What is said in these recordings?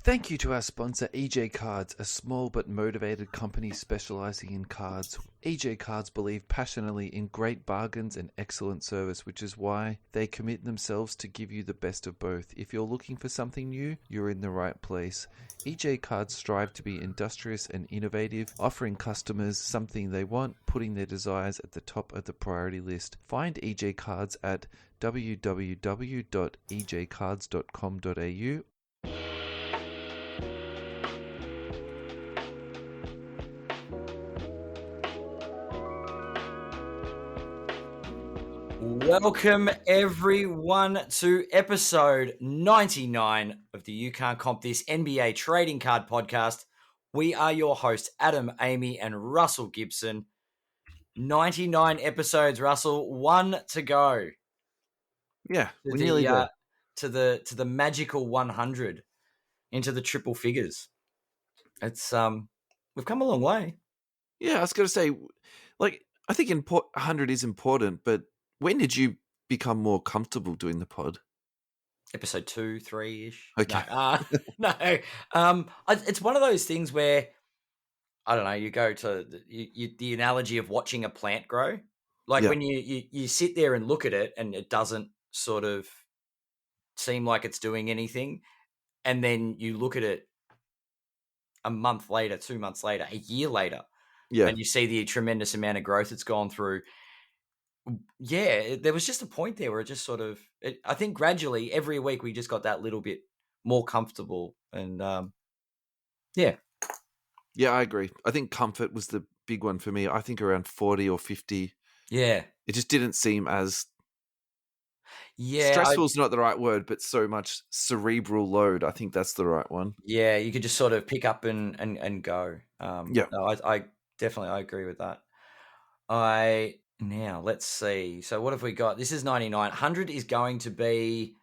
Thank you to our sponsor, EJ Cards, a small but motivated company specializing in cards. EJ Cards believe passionately in great bargains and excellent service, which is why they commit themselves to give you the best of both. If you're looking for something new, you're in the right place. EJ Cards strive to be industrious and innovative, offering customers something they want, putting their desires at the top of the priority list. Find EJ Cards at www.ejcards.com.au. Welcome everyone to episode 99 of the You Can't Comp This NBA Trading Card Podcast. We are your hosts, Adam, Amy, and Russell Gibson. 99 episodes, Russell, one to go. Yeah, we're nearly there. To the magical 100, into the triple figures. It's we've come a long way. Yeah, I was going to say, I think 100 is important, but when did you become more comfortable doing the pod? Episode 2, 3-ish. Okay. No. It's one of those things where, I don't know, you go to the analogy of watching a plant grow. When you sit there and look at it and it doesn't sort of seem like it's doing anything, and then you look at it a month later, 2 months later, a year later, and you see the tremendous amount of growth it's gone through. Yeah, there was just a point there where it just sort of, I think gradually every week we just got that little bit more comfortable. And yeah. Yeah, I agree. I think comfort was the big one for me. I think around 40 or 50. Yeah. It just didn't seem as... stressful is not the right word, but so much cerebral load. I think that's the right one. Yeah, you could just sort of pick up and go. No, I definitely, I agree with that. Now, let's see. So what have we got? This is 99. 100 is going to be...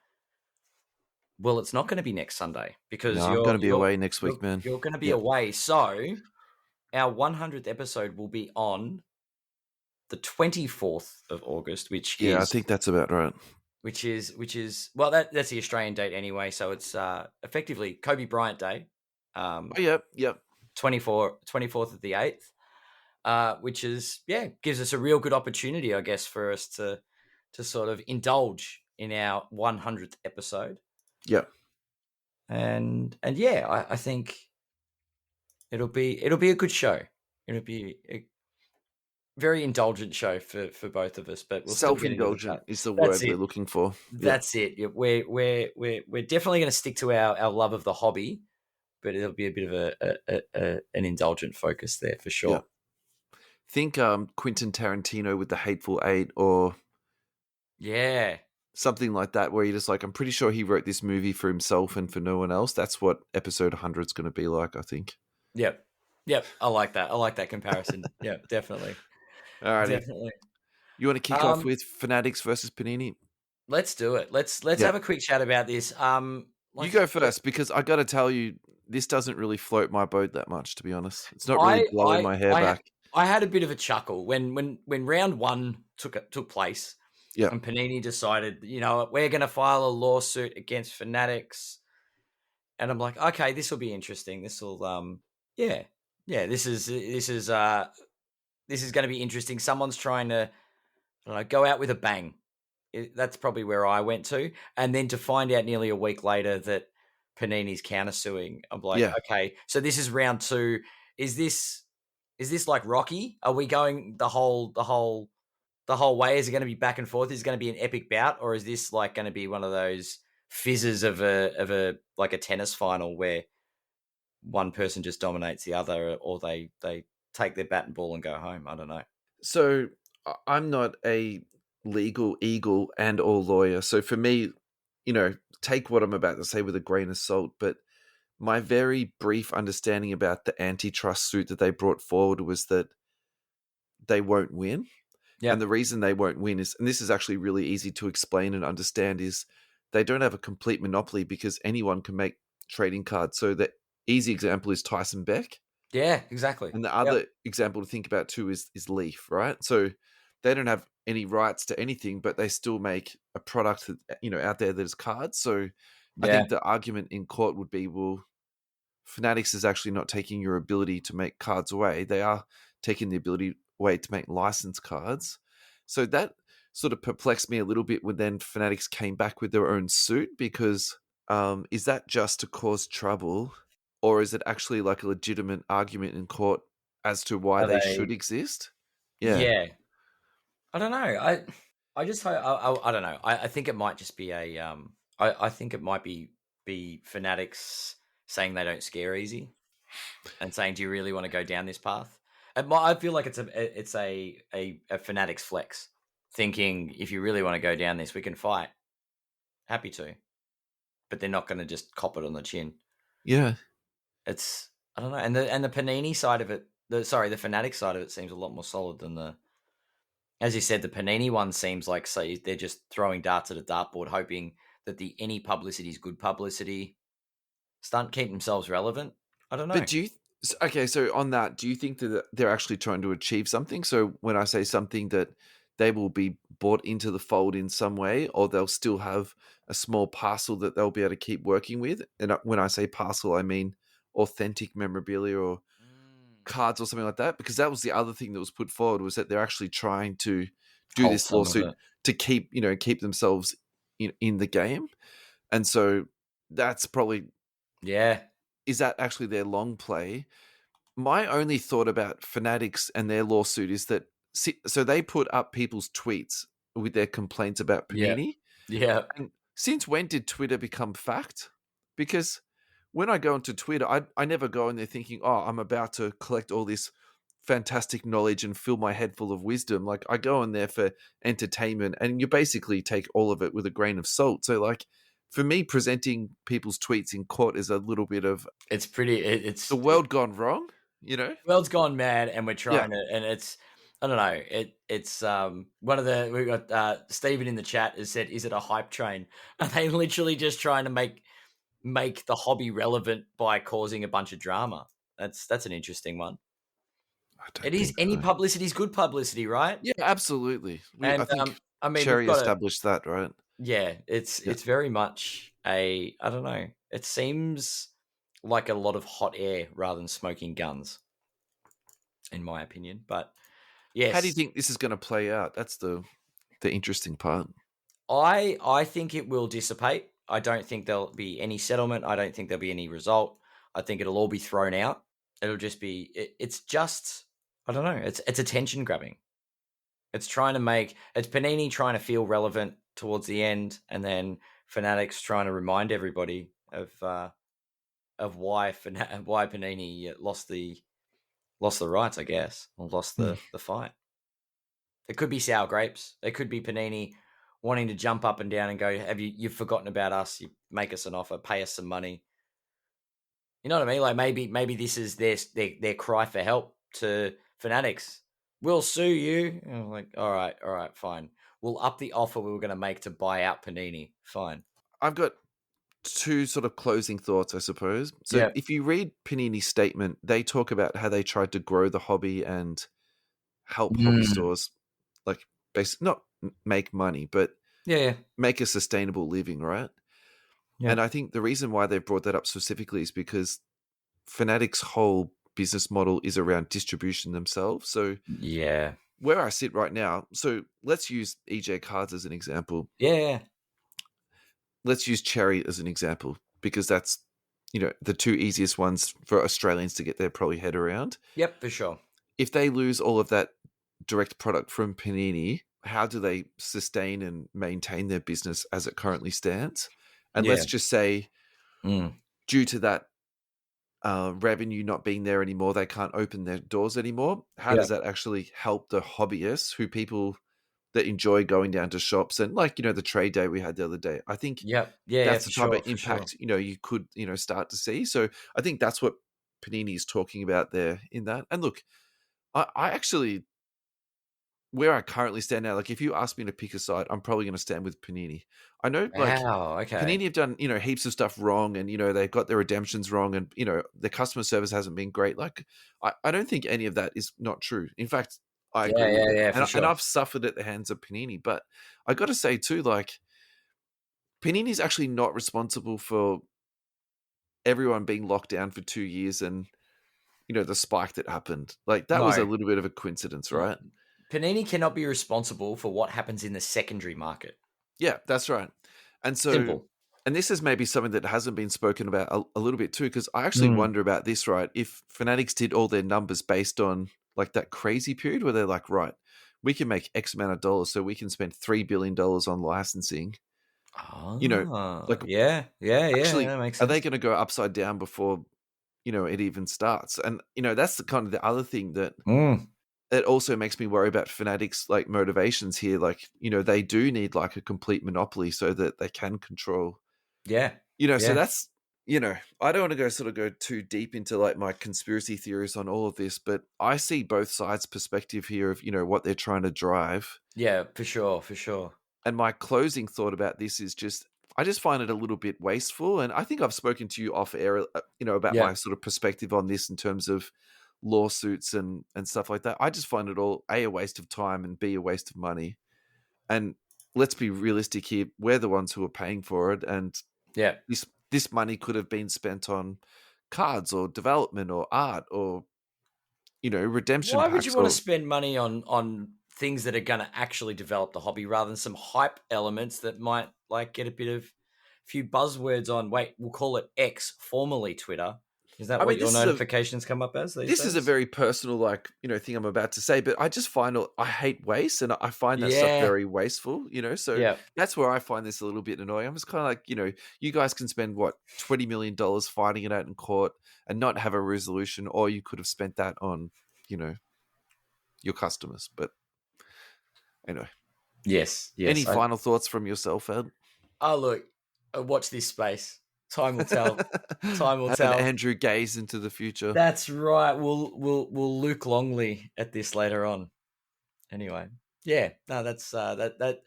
Well, it's not going to be next Sunday because I'm going to be away next week, man. You're going to be away. So our 100th episode will be on the 24th of August, which is... Yeah, I think that's about right. Which is well, that's the Australian date anyway. So it's effectively Kobe Bryant Day. 24th of the 8th, which is, gives us a real good opportunity, I guess, for us to sort of indulge in our 100th episode. Yeah. And I think it'll be a good show. It'll be a very indulgent show for both of us, but we'll self-indulgent is the word we're looking for. That's it. We're definitely going to stick to our love of the hobby, but it'll be a bit of an indulgent focus there for sure. Yeah. Think Quentin Tarantino with The Hateful Eight, or something like that, where you're just like, I'm pretty sure he wrote this movie for himself and for no one else. That's what episode 100 is going to be like, I think. Yep. I like that. I like that comparison. Yeah, definitely. All right, definitely. You want to kick off with Fanatics versus Panini? Let's do it. Let's have a quick chat about this. You go first, because I got to tell you, this doesn't really float my boat that much, to be honest. It's not really blowing my hair back. I had a bit of a chuckle when round one took place. Yeah. And Panini decided, we're going to file a lawsuit against Fanatics, and I'm like, okay, this will be interesting. This will, this is going to be interesting. Someone's trying to, go out with a bang. That's probably where I went to. And then to find out nearly a week later that Panini's countersuing, I'm like, okay, so this is round two. Is this like Rocky? Are we going the whole way? Is it going to be back and forth? Is it going to be an epic bout, or is this like going to be one of those fizzes of a like a tennis final where one person just dominates the other, or they take their bat and ball and go home? I don't know. So I'm not a legal eagle and or lawyer. So for me, take what I'm about to say with a grain of salt. But my very brief understanding about the antitrust suit that they brought forward was that they won't win. Yeah. And the reason they won't win is, and this is actually really easy to explain and understand, is they don't have a complete monopoly because anyone can make trading cards. So the easy example is Tyson Beck. Yeah, exactly. And the other example to think about too is Leaf, right? So they don't have any rights to anything, but they still make a product that, out there that is cards. So I think the argument in court would be, well, Fanatics is actually not taking your ability to make cards away. They are taking the ability away to make licensed cards. So that sort of perplexed me a little bit when then Fanatics came back with their own suit, because is that just to cause trouble, or is it actually like a legitimate argument in court as to why Are they should they? exist? Yeah. Yeah, I don't know. I just hope. I don't know. I think it might just be a. I think it might be fanatics saying they don't scare easy and saying, "Do you really want to go down this path?" I feel like it's a fanatics flex, thinking if you really want to go down this, we can fight. Happy to, but they're not going to just cop it on the chin. Yeah. It's I don't know, and the Panini side of it, the Fanatic side of it seems a lot more solid than the. As you said, the Panini one seems like they're just throwing darts at a dartboard, hoping that the any publicity is good publicity. Stunt keep themselves relevant. I don't But know. okay, so on that, do you think that they're actually trying to achieve something? So when I say something, that they will be brought into the fold in some way, or they'll still have a small parcel that they'll be able to keep working with? And when I say parcel, I mean authentic memorabilia or Mm. cards or something like that, because that was the other thing that was put forward, was that they're actually trying to do Hold this some of lawsuit it. to keep themselves in the game. And so that's probably, Yeah. is that actually their long play? My only thought about Fanatics and their lawsuit is that, so they put up people's tweets with their complaints about Yeah. Panini. Yeah. And since when did Twitter become fact? Because when I go onto Twitter, I never go in there thinking, oh, I'm about to collect all this fantastic knowledge and fill my head full of wisdom. Like, I go in there for entertainment, and you basically take all of it with a grain of salt. So, like, for me, presenting people's tweets in court is a little bit of It's pretty. the world gone wrong, World's gone mad, and we're Yeah. trying to. And it's. I don't know. It's one of the we got Stephen in the chat has said, "Is it a hype train?" Are they literally just trying to make the hobby relevant by causing a bunch of drama? That's an interesting one. I It don't is think any so. publicity is good publicity, right? Yeah, absolutely. I And think I mean, we've Cherry got a established that, right? yeah. It's Yeah. it's very much a I don't know. It seems like a lot of hot air rather than smoking guns, in my opinion. But How do you yes, think this is going to play out? That's the interesting part. I think it will dissipate. I don't think there'll be any settlement. I don't think there'll be any result. I think it'll all be thrown out. It'll just be. It's just. I don't know. It's attention grabbing. It's Panini trying to feel relevant towards the end, and then Fanatics trying to remind everybody of why Panini lost the rights, I guess, or lost Hmm. the fight. It could be sour grapes. It could be Panini wanting to jump up and down and go, "Have you've forgotten about us? You make us an offer, pay us some money." You know what I mean? Like maybe this is their cry for help to Fanatics. We'll sue you. And I'm like, all right, fine. We'll up the offer we were going to make to buy out Panini. Fine. I've got two sort of closing thoughts, I suppose. So Yeah. if you read Panini's statement, they talk about how they tried to grow the hobby and help hobby Mm. stores, like, basically not make money, but Yeah. make a sustainable living, right? Yeah. And I think the reason why they brought that up specifically is because Fanatics' whole business model is around distribution themselves. So Yeah. where I sit right now, so let's use EJ Cards as an example. Yeah. Let's use Cherry as an example, because that's, the two easiest ones for Australians to get their probably head around. Yep, for sure. If they lose all of that direct product from Panini, how do they sustain and maintain their business as it currently stands? And Yeah. let's just say, Mm. due to that revenue not being there anymore, they can't open their doors anymore. How Yeah. does that actually help the hobbyists, who people that enjoy going down to shops and, like, the trade day we had the other day? I think Yep. Yeah, that's for the type of sure, for sure. impact, you could, start to see. So I think that's what Panini is talking about there in that. And look, I actually, where I currently stand now, like, if you ask me to pick a side, I'm probably going to stand with Panini. I know, like, Wow, okay. Panini have done, heaps of stuff wrong, and, they've got their redemptions wrong, and, their customer service hasn't been great. Like, I don't think any of that is not true. In fact, I Yeah, agree with yeah, it. yeah, for And sure. I've suffered at the hands of Panini, but I got to say too, like, Panini's actually not responsible for everyone being locked down for 2 years and, the spike that happened. Like, that was a No, little bit of a coincidence, right? Panini cannot be responsible for what happens in the secondary market. Yeah, that's right. And so, Simple. and this is maybe something that hasn't been spoken about a little bit too, because I actually wonder about this, right? If Fanatics did all their numbers based on like that crazy period where they're like, right, we can make X amount of dollars, so we can spend $3 billion on licensing. You know, Oh, like yeah, actually, that makes are they sense. going to go upside down before it even starts? And that's the kind of the other thing that Mm, it also makes me worry about Fanatics like motivations here. Like, they do need like a complete monopoly so that they can control. yeah, So yeah, that's I don't want to go too deep into like my conspiracy theories on all of this, but I see both sides' perspective here of what they're trying to drive. yeah, for sure, for sure. And my closing thought about this is just I just find it a little bit wasteful. And I think I've spoken to you off air, about Yeah, my sort of perspective on this in terms of lawsuits and stuff like that. I just find it all a waste of time and b a waste of money. And let's be realistic here: we're the ones who are paying for it, and yeah. this money could have been spent on cards or development or art or redemption Why would you packs want to or spend money on things that are going to actually develop the hobby rather than some hype elements that might like get a bit of few buzzwords on? Wait, we'll call it X, formerly Twitter. Is that I what mean your notifications come up as these this is a days? very personal like thing I'm about to say, but I just find I hate waste, and I find that stuff Yeah, very wasteful. So yeah. that's where I find this a little bit annoying. I'm just kind of like, you guys can spend what $20 million fighting it out in court and not have a resolution, or you could have spent that on you know your customers. But anyway, Yes, any yes. final thoughts from yourself, Ed? Oh, look, watch this space. Time will tell. Time will Have an tell. Andrew gaze into the future. That's right. We'll Luke Longley at this later on. Anyway, yeah. No, that's that.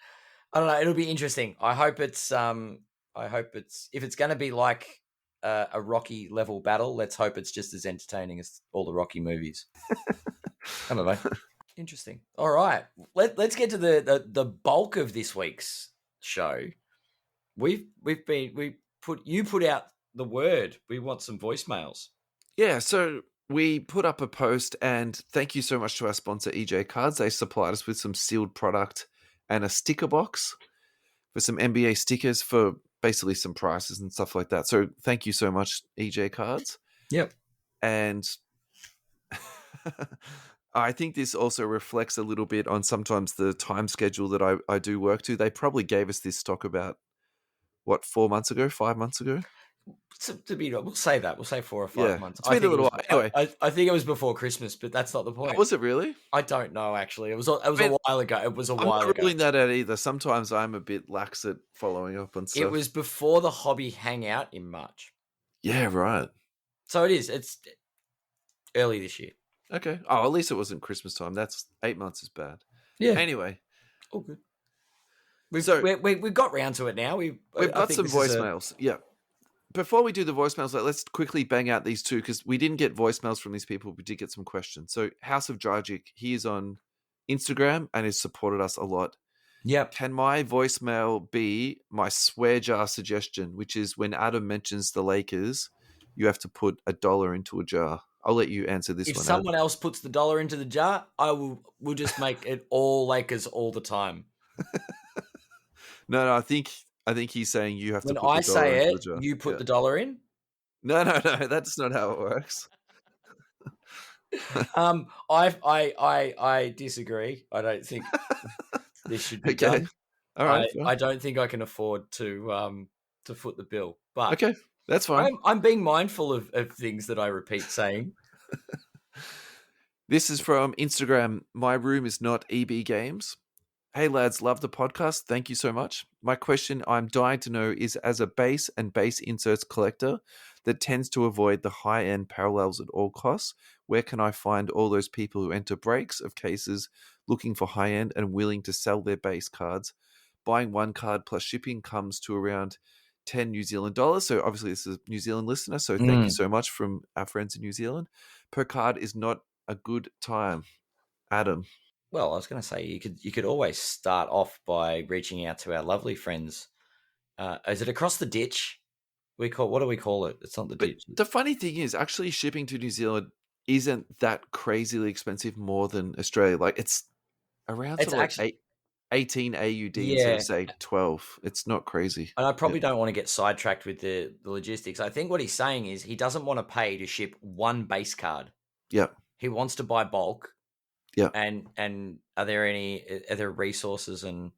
I don't know. It'll be interesting. I hope it's. I hope it's. If it's going to be like a Rocky level battle, let's hope it's just as entertaining as all the Rocky movies. I don't know. Interesting. All right. Let's get to the bulk of this week's show. We put out the word. We want some voicemails. Yeah, so we put up a post, and thank you so much to our sponsor, EJ Cards. They supplied us with some sealed product and a sticker box for some NBA stickers for basically some prices and stuff like that. So thank you so much, EJ Cards. Yep. And I think this also reflects a little bit on sometimes the time schedule that I do work to. They probably gave us this stock about, what, 4 months ago, 5 months ago? To be, we'll say that. We'll say 4 or 5 months. It's I been a think it little was. while. Anyway, I think it was before Christmas, but that's not the point. was it really? I don't know. Actually, it was. It was I a mean, while ago. It was a I'm while not ago. ruling that out either. Sometimes I'm a bit lax at following up on It stuff. was before the hobby hangout in March, Yeah, right. so it is. It's early this year. Okay. Oh, at least it wasn't Christmas time. That's 8 months is bad. Yeah, Anyway, all good. so We've got round to it now. we've I got think some this is a voicemails. Yeah. Before we do the voicemails, let's quickly bang out these two because we didn't get voicemails from these people. We did get some questions. So House of Dragic, he is on Instagram and has supported us a lot. yep. Can my voicemail be my swear jar suggestion, which is when Adam mentions the Lakers, you have to put $1 into a jar. I'll let you answer this If one, Ad. someone else puts the dollar into the jar, we'll just make it all Lakers all the time. No, I think he's saying you have to When put the I dollar say into it, the jar. you put Yeah. the dollar in. No, that's not how it works. I disagree. I don't think this should be Okay. done. All right. Fine. I don't think I can afford to foot the bill. But Okay. That's fine. I'm being mindful of things that I repeat saying. This is from Instagram. My room is not EB Games. Hey lads, love the podcast. Thank you so much. My question I'm dying to know is, as a base and base inserts collector that tends to avoid the high end parallels at all costs, where can I find all those people who enter breaks of cases looking for high end and willing to sell their base cards? Buying one card plus shipping comes to around 10 New Zealand dollars. So obviously this is a New Zealand listener. So thank you so much from our friends in New Zealand. Per card is not a good time. Adam. Well, I was going to say you could always start off by reaching out to our lovely friends. Is it Across the Ditch? what do we call it? It's not the But digits. the funny thing is, actually shipping to New Zealand isn't that crazily expensive more than Australia. Like it's around It's sort of like actually 18 AUD instead of yeah, say 12. It's not crazy. and I Yeah. probably don't want to get sidetracked with the logistics. I think what he's saying is he doesn't want to pay to ship one base card. Yeah. He wants to buy bulk. Yeah. And are there resources and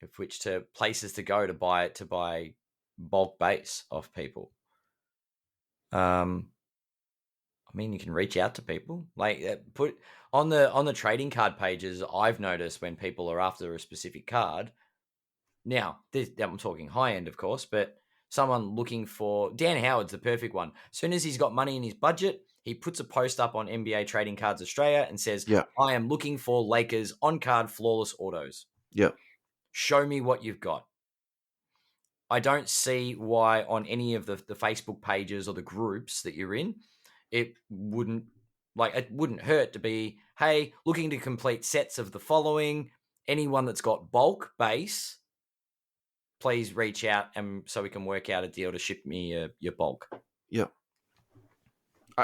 of which to places to go to buy bulk base off people? I mean, you can reach out to people like put on the trading card pages. I've noticed when people are after a specific card. Now, I'm talking high end, of course, but someone looking for Dan Howard's the perfect one. As soon as he's got money in his budget, he puts a post up on NBA Trading Cards Australia and says, Yeah. "I am looking for Lakers on card flawless autos. Yeah. Show me what you've got." I don't see why on any of the Facebook pages or the groups that you're in, it wouldn't hurt to be, hey, looking to complete sets of the following. Anyone that's got bulk base, please reach out and so we can work out a deal to ship me your bulk. Yeah.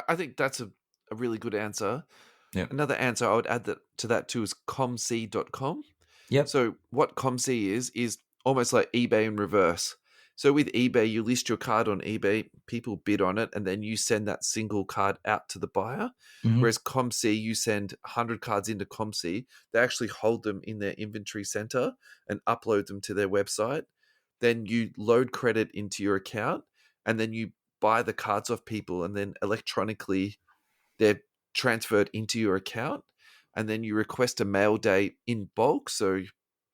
I think that's a really good answer. Yeah. Another answer I would add to that too is comc.com. Yep. So what comc is almost like eBay in reverse. So with eBay, you list your card on eBay, people bid on it, and then you send that single card out to the buyer. Mm-hmm. Whereas ComC, you send 100 cards into ComC. They actually hold them in their inventory center and upload them to their website. Then you load credit into your account, and then you buy the cards off people, and then electronically they're transferred into your account, and then you request a mail date in bulk. So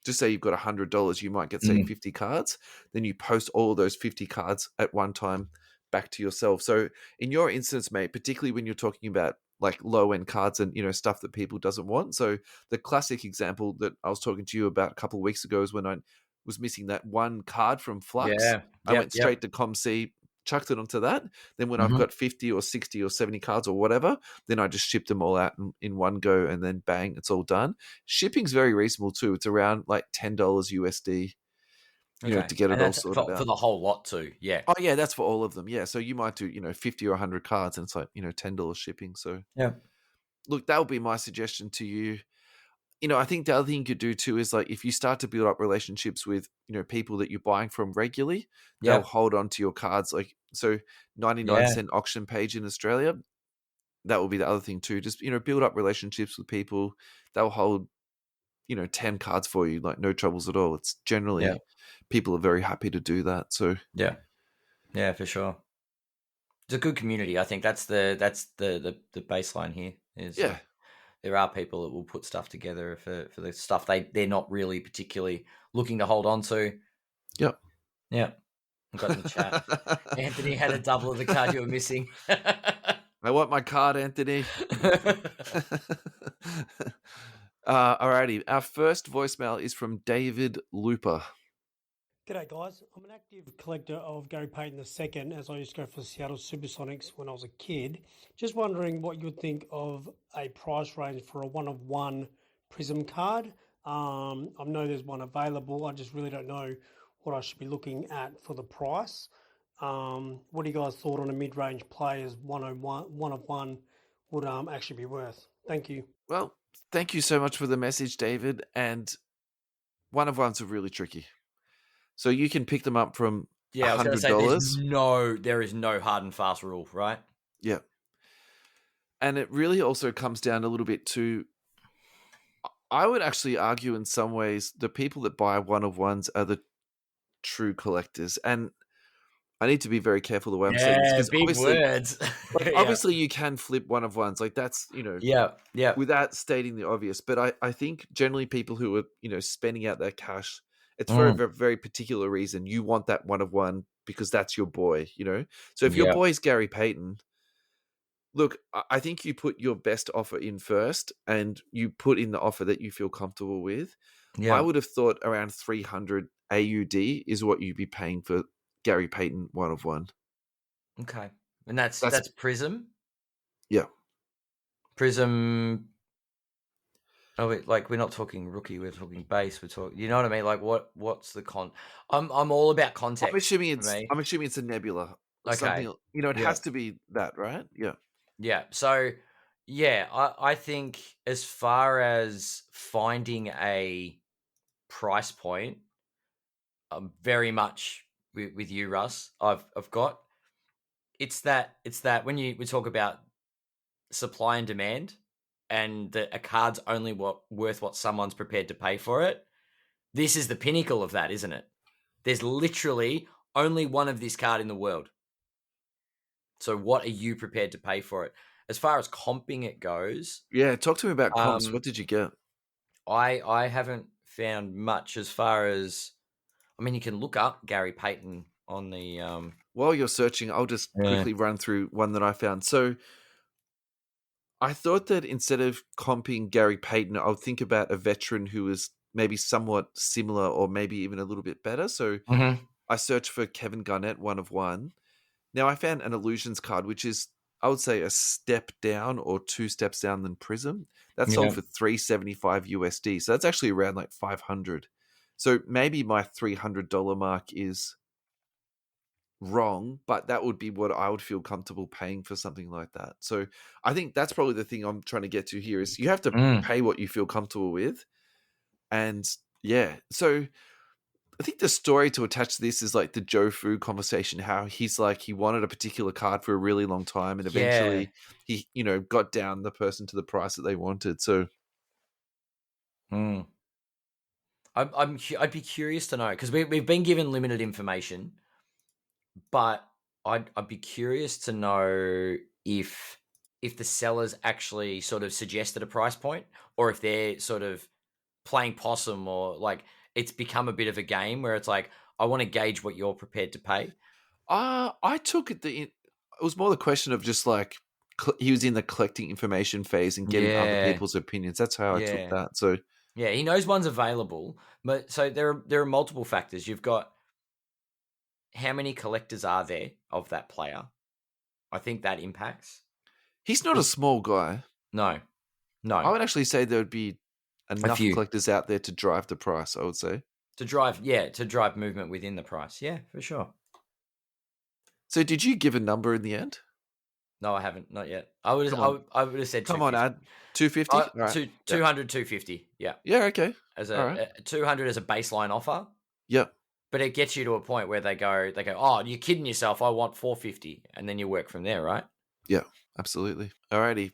just say you've got $100, you might get, say, 50 cards. Then you post all of those 50 cards at one time back to yourself. So in your instance, mate, particularly when you're talking about like low end cards and, you know, stuff that people doesn't want. So the classic example that I was talking to you about a couple of weeks ago is when I was missing that one card from Flux. Yeah. I went Yep. straight to ComC, chucked it onto that. Then when I've Mm-hmm. got 50 or 60 or 70 cards or whatever, then I just ship them all out in one go, and then bang, it's all done. Shipping's very reasonable too. It's around like $10 USD, you know, Okay. to get And it all that's sorted for out. the whole lot too. Yeah. Oh yeah, that's for all of them. Yeah. So you might do, you know, 50 or 100 cards and it's like, you know, $10 shipping. So Yeah. look, that would be my suggestion to you. You know, I think the other thing you could do too is like if you start to build up relationships with, you know, people that you're buying from regularly, they'll Yep. hold on to your cards. Like, so 99 Yeah. cent auction page in Australia, that will be the other thing too. Just, you know, build up relationships with people. They'll hold, you know, 10 cards for you, like no troubles at all. It's Yeah. generally people are very happy to do that. So Yeah. Yeah, for sure. It's a good community. I think that's the baseline here is yeah. there are people that will put stuff together for the stuff they're not really particularly looking to hold on to. Yep. Yeah. I got in the chat. Anthony had a double of the card you were missing. I want my card, Anthony. Alrighty. Our first voicemail is from David Looper. G'day guys, I'm an active collector of Gary Payton II, as I used to go for Seattle Supersonics when I was a kid. Just wondering what you would think of a price range for a one-of-one Prism card. I know there's one available, I just really don't know what I should be looking at for the price. What do you guys thought on a mid-range play as one-of-one would actually be worth? Thank you. Well, thank you so much for the message, David. And one-of-ones are really tricky. So you can pick them up from Yeah, I was going to $100. say there is no hard and fast rule, right? Yeah. And it really also comes down a little bit to, I would actually argue in some ways, the people that buy one-of-ones are the true collectors. And I need to be very careful the way I'm saying this, because big words. obviously you can flip one-of-ones. Like that's, you know, yeah. without stating the obvious. But I think generally people who are, you know, spending out their cash, it's for a very, very particular reason. You want that one-of-one because that's your boy, you know? So if your boy is Gary Payton, look, I think you put your best offer in first and you put in the offer that you feel comfortable with. Yeah. I would have thought around 300 AUD is what you'd be paying for Gary Payton one-of-one. Okay. And that's Prism? Yeah. Prism Oh, we're not talking rookie. We're talking base. We're talking. You know what I mean? Like, what's the con? I'm all about context. I'm assuming for me. it's a nebula. Okay. Something, it has to be that, right? Yeah. Yeah. So, yeah, I think as far as finding a price point, I'm very much with you, Russ. I've got it's that when we talk about supply and demand, and that a card's only worth what someone's prepared to pay for it. This is the pinnacle of that, isn't it? There's literally only one of this card in the world. So what are you prepared to pay for it? As far as comping it goes, Yeah, talk to me about comps. What did you get? I haven't found much as far as. I mean, you can look up Gary Payton on the. While you're searching, I'll just quickly run through one that I found. So I thought that instead of comping Gary Payton, I would think about a veteran who is maybe somewhat similar or maybe even a little bit better. So I searched for Kevin Garnett, 1/1. Now I found an Illusions card, which is, I would say, a step down or 2 steps down than Prism. That's sold for $375 USD. So that's actually around like 500. So maybe my $300 mark is wrong, but that would be what I would feel comfortable paying for something like that. So I think that's probably the thing I'm trying to get to here is you have to pay what you feel comfortable with. And yeah, so I think the story to attach to this is like the Joe Fu conversation, how he's like, he wanted a particular card for a really long time and eventually he, got down the person to the price that they wanted. So I'd be curious to know, because we've been given limited information, but I'd be curious to know if the sellers actually sort of suggested a price point, or if they're sort of playing possum, or like it's become a bit of a game where it's like, I want to gauge what you're prepared to pay. I took it it was more the question of just like he was in the collecting information phase and getting other people's opinions. That's how I took that. So yeah, he knows one's available, but so there are multiple factors. You've got how many collectors are there of that player. I think that impacts. He's not a small guy. No. I would actually say there would be enough collectors out there to drive the price, I would say. To drive movement within the price. Yeah, for sure. So did you give a number in the end? No, I haven't. Not yet. I would have said 250. Come on, Ad. 250? Right. 200, 250. Yeah. Yeah, okay. As a 200 as a baseline offer. Yep. But it gets you to a point where they go, oh, you're kidding yourself. I want 450. And then you work from there, right? Yeah, absolutely. Alrighty.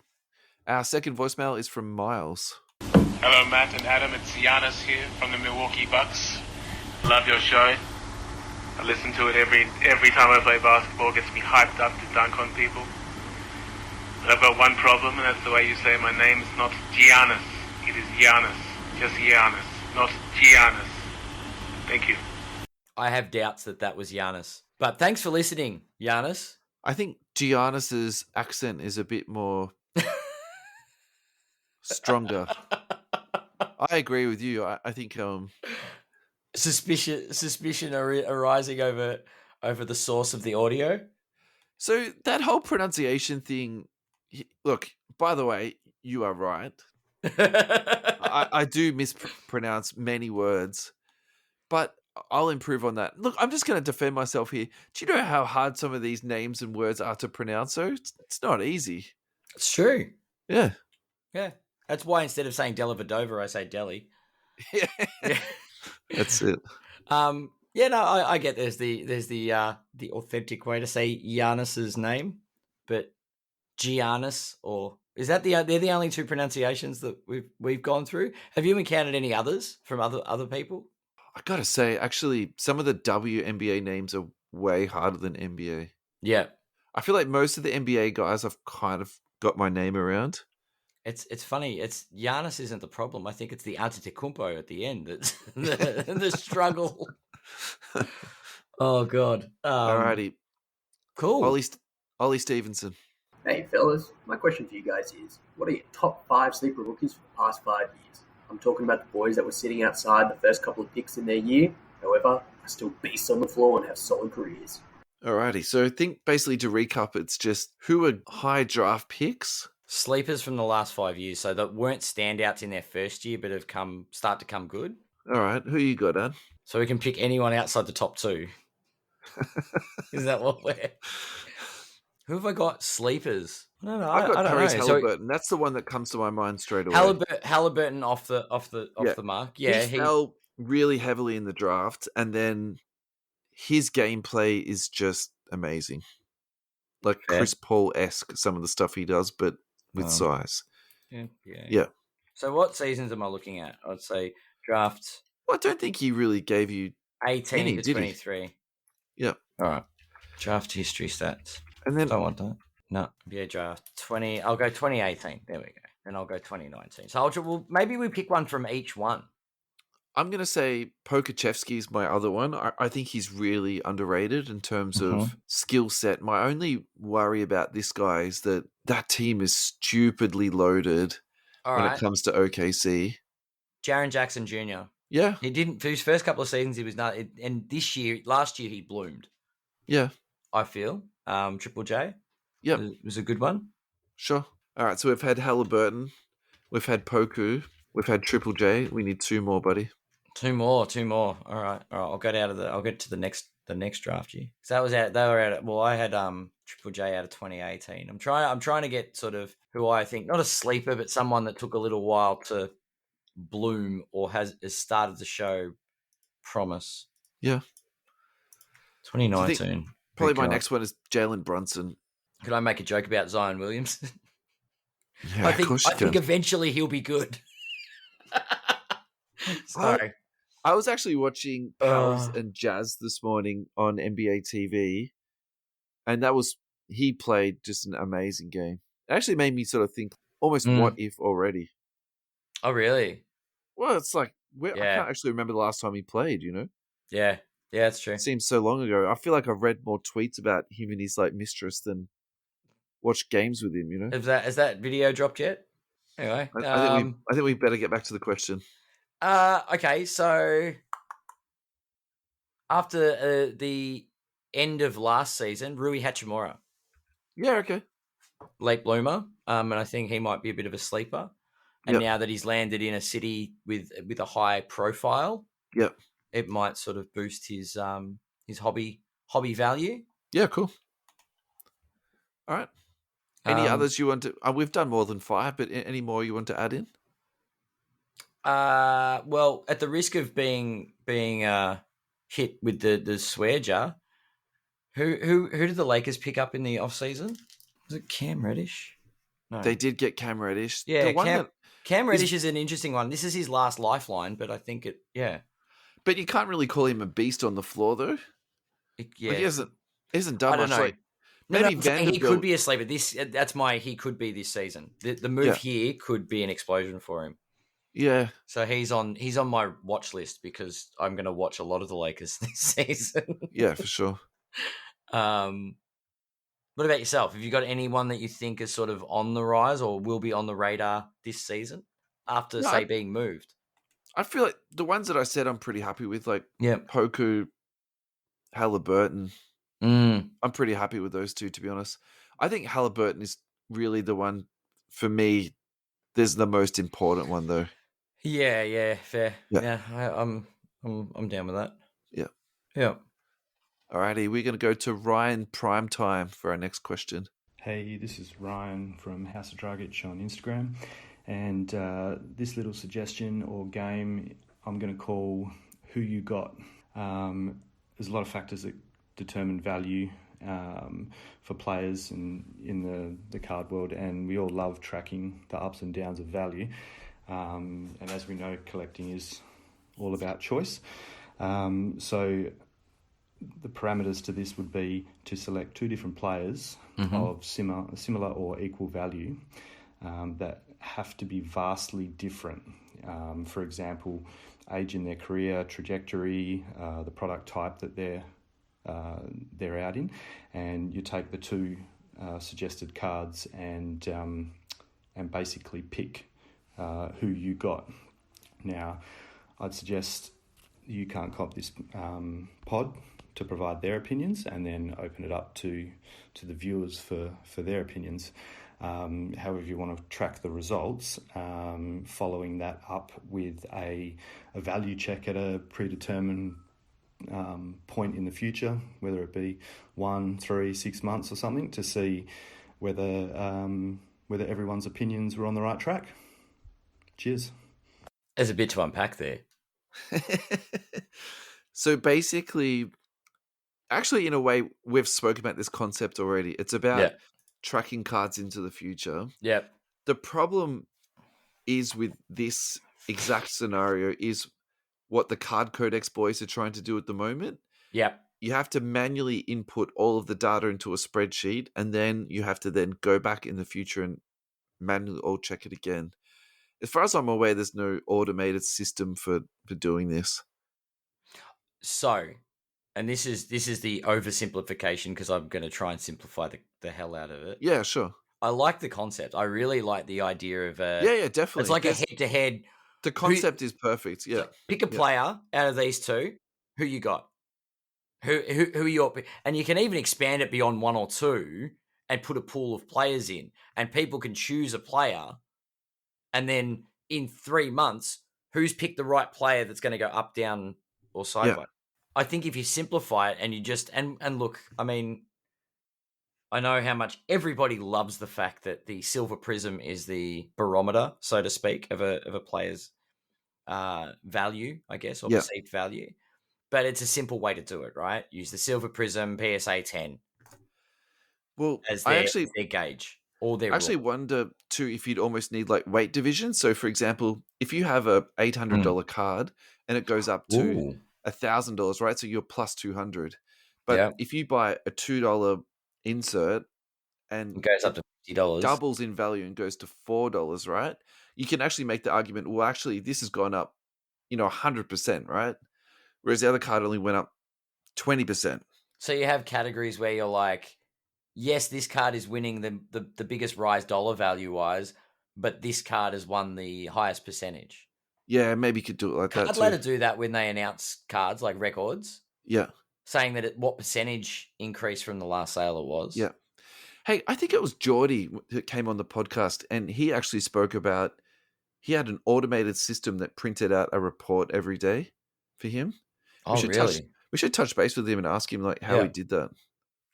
Our second voicemail is from Miles. Hello, Matt and Adam. It's Giannis here from the Milwaukee Bucks. Love your show. I listen to it every time I play basketball. It gets me hyped up to dunk on people. But I've got one problem, and that's the way you say my name. It's not Giannis. It is Giannis. Just Giannis, not Giannis. Thank you. I have doubts that was Giannis. But thanks for listening, Giannis. I think Giannis's accent is a bit more stronger. I agree with you. I think suspicion arising over the source of the audio. So that whole pronunciation thing. Look, by the way, you are right. I do mispronounce many words, but I'll improve on that. Look, I'm just going to defend myself here. Do you know how hard some of these names and words are to pronounce? So it's not easy. It's true. Yeah. Yeah. That's why instead of saying Dellavedova, I say Delhi. Yeah. That's it. Yeah, no, I get there's the authentic way to say Giannis's name, but Giannis, or is that they're the only two pronunciations that we've gone through? Have you encountered any others from other people? I gotta say, actually, some of the WNBA names are way harder than NBA. Yeah, I feel like most of the NBA guys I've kind of got my name around. It's funny. It's Giannis isn't the problem. I think it's the Antetokounmpo at the end that's the struggle. Oh God! Alrighty, cool. Ollie Stevenson. Hey fellas, my question for you guys is, what are your top 5 sleeper rookies for the past 5 years? I'm talking about the boys that were sitting outside the first couple of picks in their year. However, are still beasts on the floor and have solid careers. Alrighty, so I think basically to recap, it's just who are high draft picks Sleepers from the last 5 years, so that weren't standouts in their first year, but have start to come good. All right, who you got, Ad? So we can pick anyone outside the top 2. Is that what we're? Who have I got? Sleepers. I don't know. I've got I don't Tyrese know. Halliburton. That's the one that comes to my mind straight away. Halliburton off the mark. Yeah, he fell really heavily in the draft, and then his gameplay is just amazing. Like Chris Paul-esque, some of the stuff he does, but with size. Yeah. So what seasons am I looking at? I'd say draft. Well, I don't think he really gave you 18 to 23. Yeah. All right. Draft history stats. And then don't want that. No. Yeah, draft 20. I'll go 2018. There we go. Then I'll go 2019. So maybe we pick one from each one. I'm going to say Pokachevsky is my other one. I think he's really underrated in terms of skill set. My only worry about this guy is that team is stupidly loaded it comes to OKC. Jaren Jackson Jr. Yeah. He didn't, for his first couple of seasons, he was not, and last year he bloomed. Yeah. I feel. Triple J. Yep. It was a good one. Sure. All right. So we've had Halliburton. We've had Poku. We've had Triple J. We need 2 more, buddy. Two more. All right. I'll get to the next draft year. So that was out. They were out. Well, I had Triple J out of 2018. I'm trying to get sort of who I think, not a sleeper, but someone that took a little while to bloom or has started to show promise. Yeah. 2019. Probably my next one is Jalen Brunson. Could I make a joke about Zion Williams? Yeah, I think eventually he'll be good. Sorry. I was actually watching Pals and Jazz this morning on NBA TV, and he played just an amazing game. It actually made me sort of think almost what if already. Oh, really? Well, it's like, I can't actually remember the last time he played, you know? Yeah, that's true. It seems so long ago. I feel like I've read more tweets about him and his mistress than watched games with him, you know? Has that video dropped yet? Anyway. I think we better get back to the question. Okay, so after the end of last season, Rui Hachimura. Yeah, okay. Late bloomer, and I think he might be a bit of a sleeper. And now that he's landed in a city with a high profile, it might sort of boost his hobby value. Yeah, cool. All right. Any others you want to? We've done more than 5, but any more you want to add in? Well, at the risk of being hit with the swear jar, who did the Lakers pick up in the off season? Was it Cam Reddish? No, they did get Cam Reddish. Yeah, Cam Reddish is an interesting one. This is his last lifeline, but I think But you can't really call him a beast on the floor, though. He hasn't done much. Know. Maybe he could be a sleeper. He could be this season. The move here could be an explosion for him. Yeah. So he's on my watch list because I'm going to watch a lot of the Lakers this season. Yeah, for sure. What about yourself? Have you got anyone that you think is sort of on the rise or will be on the radar this season after, being moved? I feel like the ones that I said I'm pretty happy with, like Poku, Halliburton. I'm pretty happy with those two, to be honest. I think Halliburton is really the one, for me, there's the most important one, though. Yeah, fair. Yeah, I'm down with that. Yeah. Alrighty, we're going to go to Ryan Primetime for our next question. Hey, this is Ryan from House of Dragic on Instagram. And this little suggestion or game I'm going to call Who You Got. There's a lot of factors that determine value for players in the card world, and we all love tracking the ups and downs of value. And as we know, collecting is all about choice. So the parameters to this would be to select 2 different players of similar or equal value that have to be vastly different. For example, age in their career, trajectory, the product type that they're out in, and you take the 2 suggested cards and basically pick who you got. Now, I'd suggest You Can't Cop This pod to provide their opinions, and then open it up to the viewers for their opinions. however you want to track the results, following that up with a value check at a predetermined point in the future, whether it be 1, 3, 6 months or something, to see whether everyone's opinions were on the right track. Cheers. There's a bit to unpack there. So basically, actually, in a way, we've spoken about this concept already. It's about tracking cards into the future. Yep. The problem is with this exact scenario is what the Card Codex boys are trying to do at the moment. Yep. You have to manually input all of the data into a spreadsheet, and then you have to then go back in the future and manually all check it again. As far as I'm aware, there's no automated system for doing this. So, and this is the oversimplification, because I'm going to try and simplify the hell out of it. Yeah, sure. I like the concept. I really like the idea of yeah, definitely. It's like a head-to-head. The concept is perfect. Yeah. Pick a player out of these two. Who you got? Who are your? And you can even expand it beyond 1 or 2 and put a pool of players in, and people can choose a player, and then in 3 months, who's picked the right player that's going to go up, down, or sideways. Yeah. I think if you simplify it and you just and look, I mean, I know how much everybody loves the fact that the Silver Prism is the barometer, so to speak, of a player's value, I guess, or perceived value. But it's a simple way to do it, right? Use the Silver Prism PSA 10. Well, as their gauge. Or their wonder too if you'd almost need like weight division. So, for example, if you have a $800 card and it goes up to $1,000, right? So you're plus 200. But if you buy a $2 insert and it goes up to $50, doubles in value and goes to $4, right? You can actually make the argument, well, actually, this has gone up, 100%, right? Whereas the other card only went up 20%. So you have categories where you're like, yes, this card is winning the biggest rise dollar value wise, but this card has won the highest percentage. Yeah, maybe you could do it like that. I'd let it do that when they announce cards like records. Yeah. Saying that what percentage increase from the last sale it was. Yeah. Hey, I think it was Geordie that came on the podcast, and he actually spoke about he had an automated system that printed out a report every day for him. Oh, really? We should touch base with him and ask him like how he did that.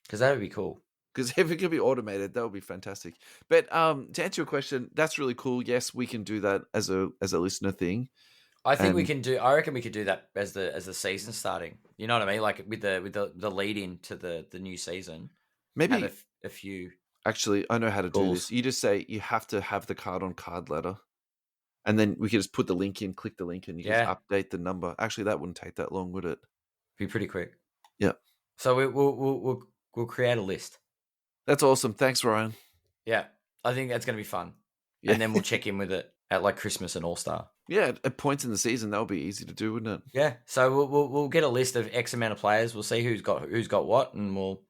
Because that would be cool. Because if it could be automated, that would be fantastic. But to answer your question, that's really cool. Yes, we can do that as a listener thing. I think we can do. I reckon we could do that as the season starting. You know what I mean? Like with the lead in to the new season. Maybe have a few. Actually, I know how to do this. You just say you have to have the card on card letter, and then we can just put the link in, click the link, and you just update the number. Actually, that wouldn't take that long, would it? Be pretty quick. Yeah. So we'll create a list. That's awesome. Thanks, Ryan. Yeah, I think that's going to be fun. Yeah. And then we'll check in with it at like Christmas and All-Star. Yeah, at points in the season, that'll be easy to do, wouldn't it? Yeah. So we'll get a list of X amount of players. We'll see who's got what, and we'll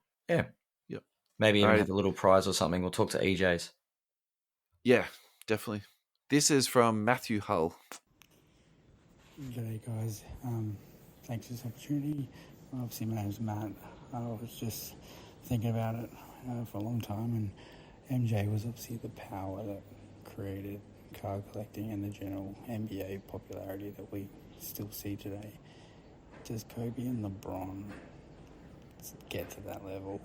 maybe even have a little prize or something. We'll talk to EJs. Yeah, definitely. This is from Matthew Hull. G'day guys. Thanks for this opportunity. Obviously, my name's Matt. I was just thinking about it for a long time, and MJ was obviously the power that created card collecting and the general NBA popularity that we still see today. Does Kobe and LeBron get to that level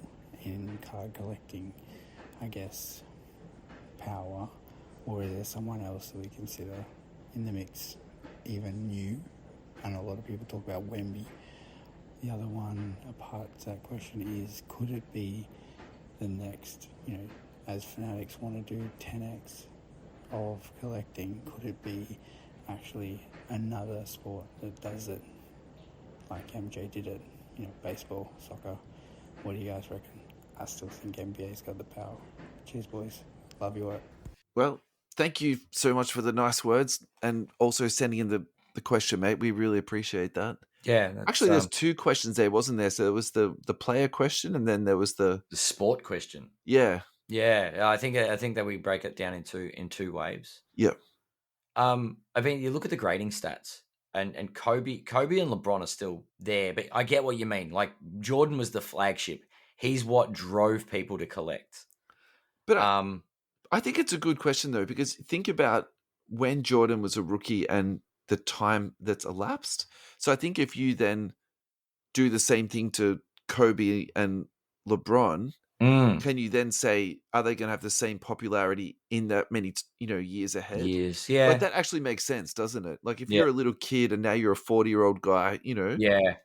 in card collecting, I guess, power, or is there someone else that we consider in the mix, even new? I know a lot of people talk about Wemby. The other one, apart to that question, is could it be the next, as Fanatics want to do 10x of collecting, could it be actually another sport that does it like MJ did it, baseball, soccer? What do you guys reckon? I still think NBA's got the power. Cheers, boys. Love your work. Well, thank you so much for the nice words and also sending in the question, mate. We really appreciate that. Yeah. Actually, there's two questions there, wasn't there? So there was the player question, and then there was the sport question. Yeah. Yeah. I think that we break it down in two waves. Yeah. I mean, you look at the grading stats, and Kobe and LeBron are still there, but I get what you mean. Like Jordan was the flagship. He's what drove people to collect. But I think it's a good question though, because think about when Jordan was a rookie and the time that's elapsed. So I think if you then do the same thing to Kobe and LeBron, can you then say, are they going to have the same popularity in that many, years ahead? Years, Like yeah, that actually makes sense, doesn't it? Like if yeah, you're a little kid and now you're a 40-year-old guy, yeah,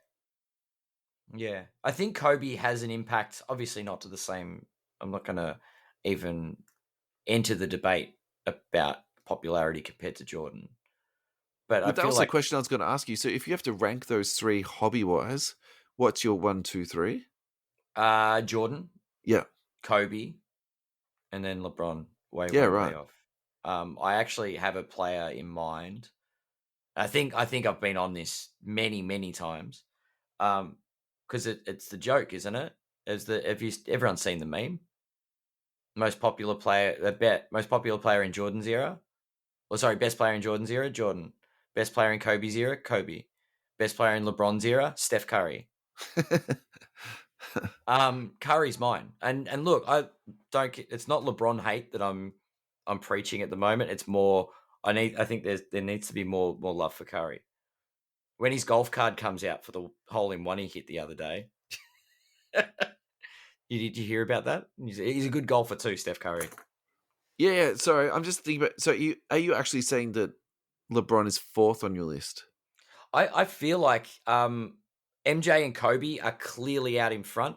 yeah. I think Kobe has an impact. Obviously, not to the same. I'm not going to even enter the debate about popularity compared to Jordan, but I But that feel was the like question I was going to ask you. So if you have to rank those three hobby-wise, what's your 1, 2, 3? Jordan, Yeah. Kobe, and then LeBron. Way, Yeah, way, right. way off. I actually have a player in mind. I think I've been on this many, many times. Because it's the joke, isn't it? Everyone's seen the meme? Most popular player, most popular player in Jordan's era. Well, sorry, best player in Jordan's era, Jordan. Best player in Kobe's era, Kobe. Best player in LeBron's era, Steph Curry. Curry's mine. And look, I don't. It's not LeBron hate that I'm preaching at the moment. It's more. I think there needs to be more love for Curry. When his golf card comes out for the hole in one he hit the other day. Did you hear about that? He's a good golfer too, Steph Curry. Yeah. Sorry, I'm just thinking about. So are you actually saying that LeBron is 4th on your list? I feel like MJ and Kobe are clearly out in front,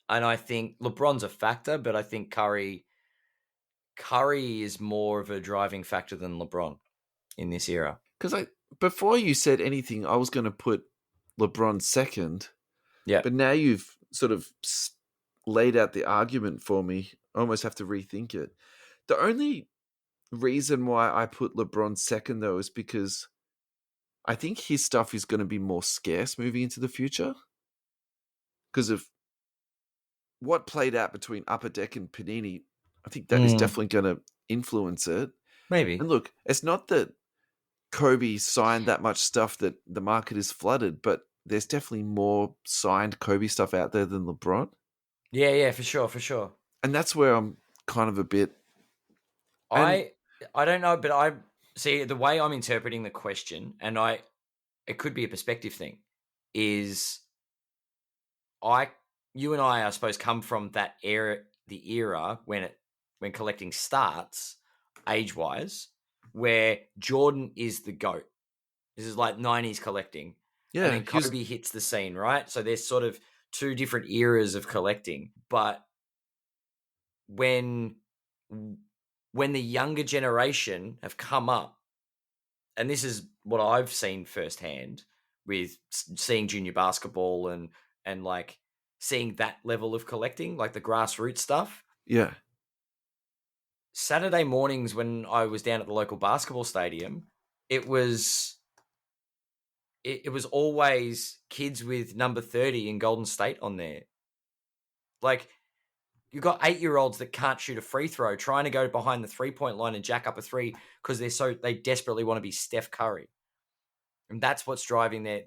and I think LeBron's a factor, but I think Curry is more of a driving factor than LeBron in this era. Because before you said anything, I was going to put LeBron 2nd. Yeah. But now you've sort of laid out the argument for me. I almost have to rethink it. The only reason why I put LeBron 2nd, though, is because I think his stuff is going to be more scarce moving into the future because of what played out between Upper Deck and Panini. I think that is definitely going to influence it. Maybe. And look, it's not that Kobe signed that much stuff that the market is flooded, but there's definitely more signed Kobe stuff out there than LeBron. Yeah, for sure. And that's where I'm kind of a bit. I don't know, but I see the way I'm interpreting the question, and it could be a perspective thing, is you and I suppose come from that era, the era when collecting starts age wise, where Jordan is the GOAT. This is like 90s collecting. Yeah, and then Kobe hits the scene, right? So there's sort of two different eras of collecting. But when the younger generation have come up, and this is what I've seen firsthand with seeing junior basketball and like seeing that level of collecting, like the grassroots stuff. Yeah. Saturday mornings when I was down at the local basketball stadium, it was always kids with number 30 in Golden State on there. Like, you've got 8-year-olds that can't shoot a free throw trying to go behind the 3-point line and jack up a three because they desperately want to be Steph Curry. And that's what's driving their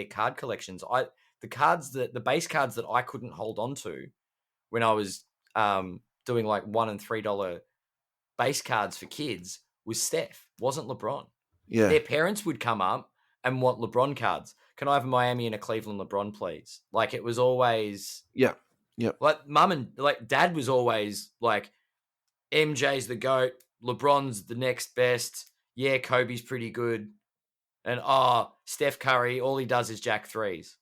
card collections. The base cards that I couldn't hold on to when I was doing like $1 and $3 base cards for kids was Steph, wasn't LeBron. Yeah. Their parents would come up and want LeBron cards. Can I have a Miami and a Cleveland LeBron, please? Like, it was always... Yeah. Yep. Like, dad was always like, MJ's the GOAT, LeBron's the next best, yeah, Kobe's pretty good, and Steph Curry, all he does is jack threes.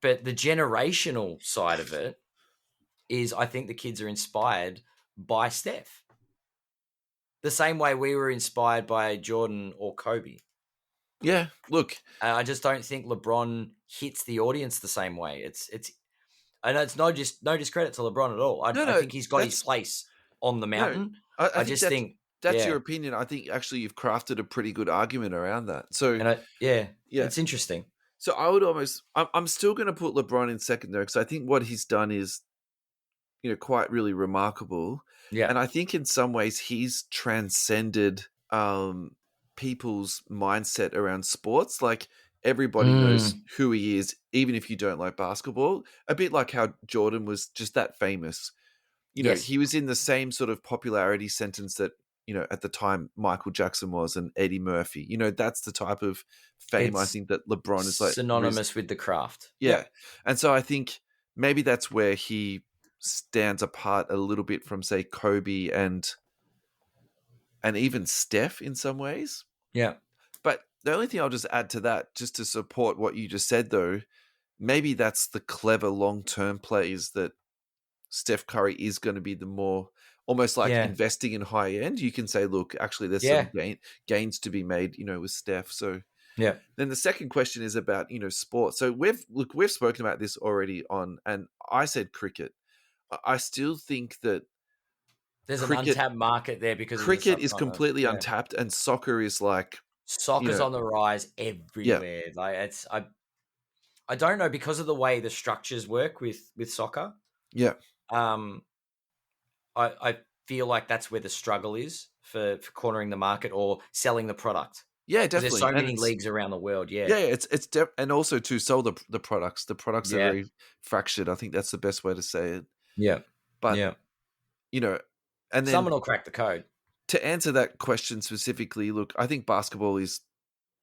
But the generational side of it is, I think the kids are inspired by Steph. The same way we were inspired by Jordan or Kobe. Yeah, look. I just don't think LeBron hits the audience the same way. I know it's no discredit to LeBron at all. I think he's got his place on the mountain. No, I just think that's your opinion. I think actually you've crafted a pretty good argument around that. So it's interesting. So I would I'm still going to put LeBron in second there because I think what he's done is, quite really remarkable. Yeah, and I think in some ways he's transcended people's mindset around sports. Like, everybody knows who he is, even if you don't like basketball. A bit like how Jordan was just that famous. you know, Yes. he was in the same sort of popularity sentence that, you know, at the time Michael Jackson was and Eddie Murphy. You know, that's the type of fame I It's think that LeBron is like synonymous with the craft. yeah. Yep. And so I think maybe that's where he stands apart a little bit from, say, Kobe and even Steph in some ways. Yeah. But the only thing I'll just add to that, just to support what you just said, though, maybe that's the clever long-term plays that Steph Curry is going to be the more almost like Yeah. investing in high end. You can say, look, actually, there's Yeah. some gains to be made, you know, with Steph. So Yeah. then the second question is about, you know, sport. So we've spoken about this already on, and I said cricket. I still think that There's an cricket untapped market there because of the cricket is subcontinent. completely Yeah. untapped, and soccer is like, Soccer's know, on the rise everywhere. Like it's I don't know, because of the way the structures work with soccer. yeah, I feel like that's where the struggle is for cornering the market or selling the product. yeah, Because there's definitely. so And many leagues around the world. Yeah. yeah, and also to sell the products. The products are Yeah. very fractured. I think that's the best way to say it. Yeah. But Yeah. you know, and then Someone will crack the code. to answer that question specifically, look, I think basketball is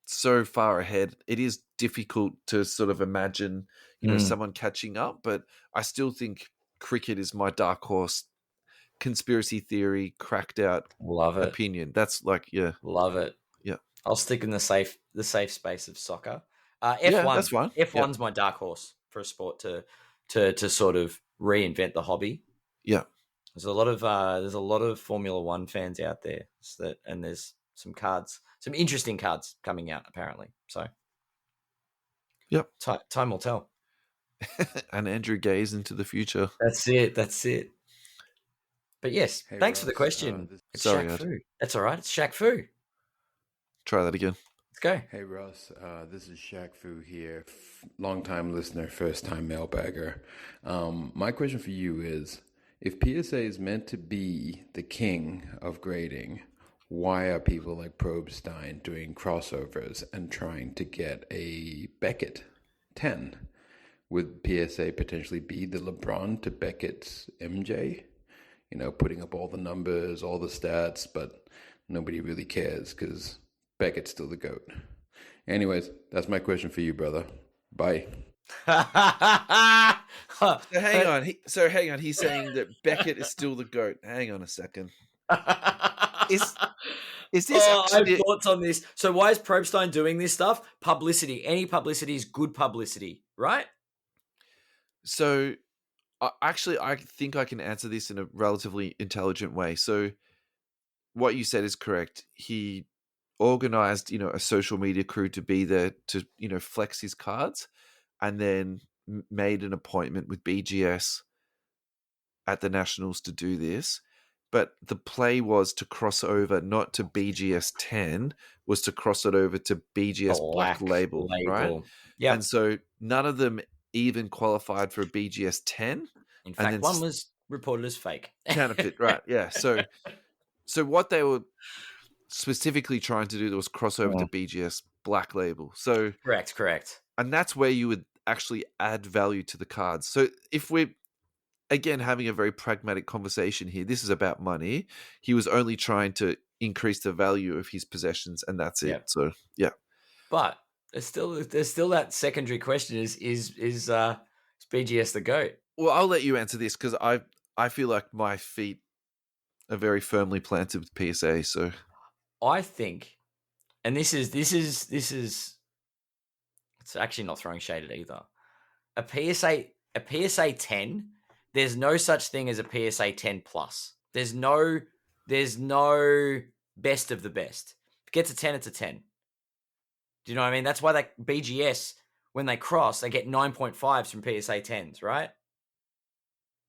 so far ahead. It is difficult to sort of imagine, you know, someone catching up, but I still think cricket is my dark horse conspiracy theory cracked out Love it. opinion. That's like, yeah. Love it. Yeah. I'll stick in the safe space of soccer. F1. Yeah, that's fine. F1's my dark horse for a sport to sort of reinvent the hobby. Yeah. There's a lot of Formula One fans out there, and there's some interesting cards coming out apparently. So, yep, time will tell. And Andrew gaze into the future. That's it. But yes, Hey, thanks for Ross, the question. It's Sorry, Shaq Ed. Fu. That's all right. It's Shaq Fu. Try that again. Let's go. Hey Russ, this is Shaq Fu here, long-time listener, first-time mailbagger. My question for you is, if PSA is meant to be the king of grading, why are people like Probstein doing crossovers and trying to get a Beckett 10? Would PSA potentially be the LeBron to Beckett's MJ? You know, putting up all the numbers, all the stats, but nobody really cares because Beckett's still the GOAT. Anyways, that's my question for you, brother. Bye. So hang on. He's saying that Beckett is still the GOAT. Hang on a second. Is this I actually... have thoughts on this. So why is Probstein doing this stuff? Publicity. Any publicity is good publicity, right? So I think I can answer this in a relatively intelligent way. So what you said is correct. He organized, you know, a social media crew to be there to, you know, flex his cards, and then made an appointment with BGS at the Nationals to do this. But the play was to cross over not to BGS 10, was to cross it over to BGS Black Label, right? Yeah. And so none of them even qualified for a BGS 10. In fact, one was reported as fake. Counterfeit, right? Yeah. So what they were specifically trying to do was cross over to BGS Black Label. So correct. And that's where you would actually add value to the cards. So if we're, again, having a very pragmatic conversation here, this is about money. He was only trying to increase the value of his possessions, and that's it. Yep. So, yeah. But there's still that secondary question: is BGS the GOAT? Well, I'll let you answer this because I feel like my feet are very firmly planted with PSA. So I think, and this is it's actually not throwing shade at either. A PSA 10. There's no such thing as a PSA 10 plus. There's no best of the best. If it gets a 10, it's a 10. Do you know what I mean? That's why BGS, when they cross, they get 9.5s from PSA 10s, right?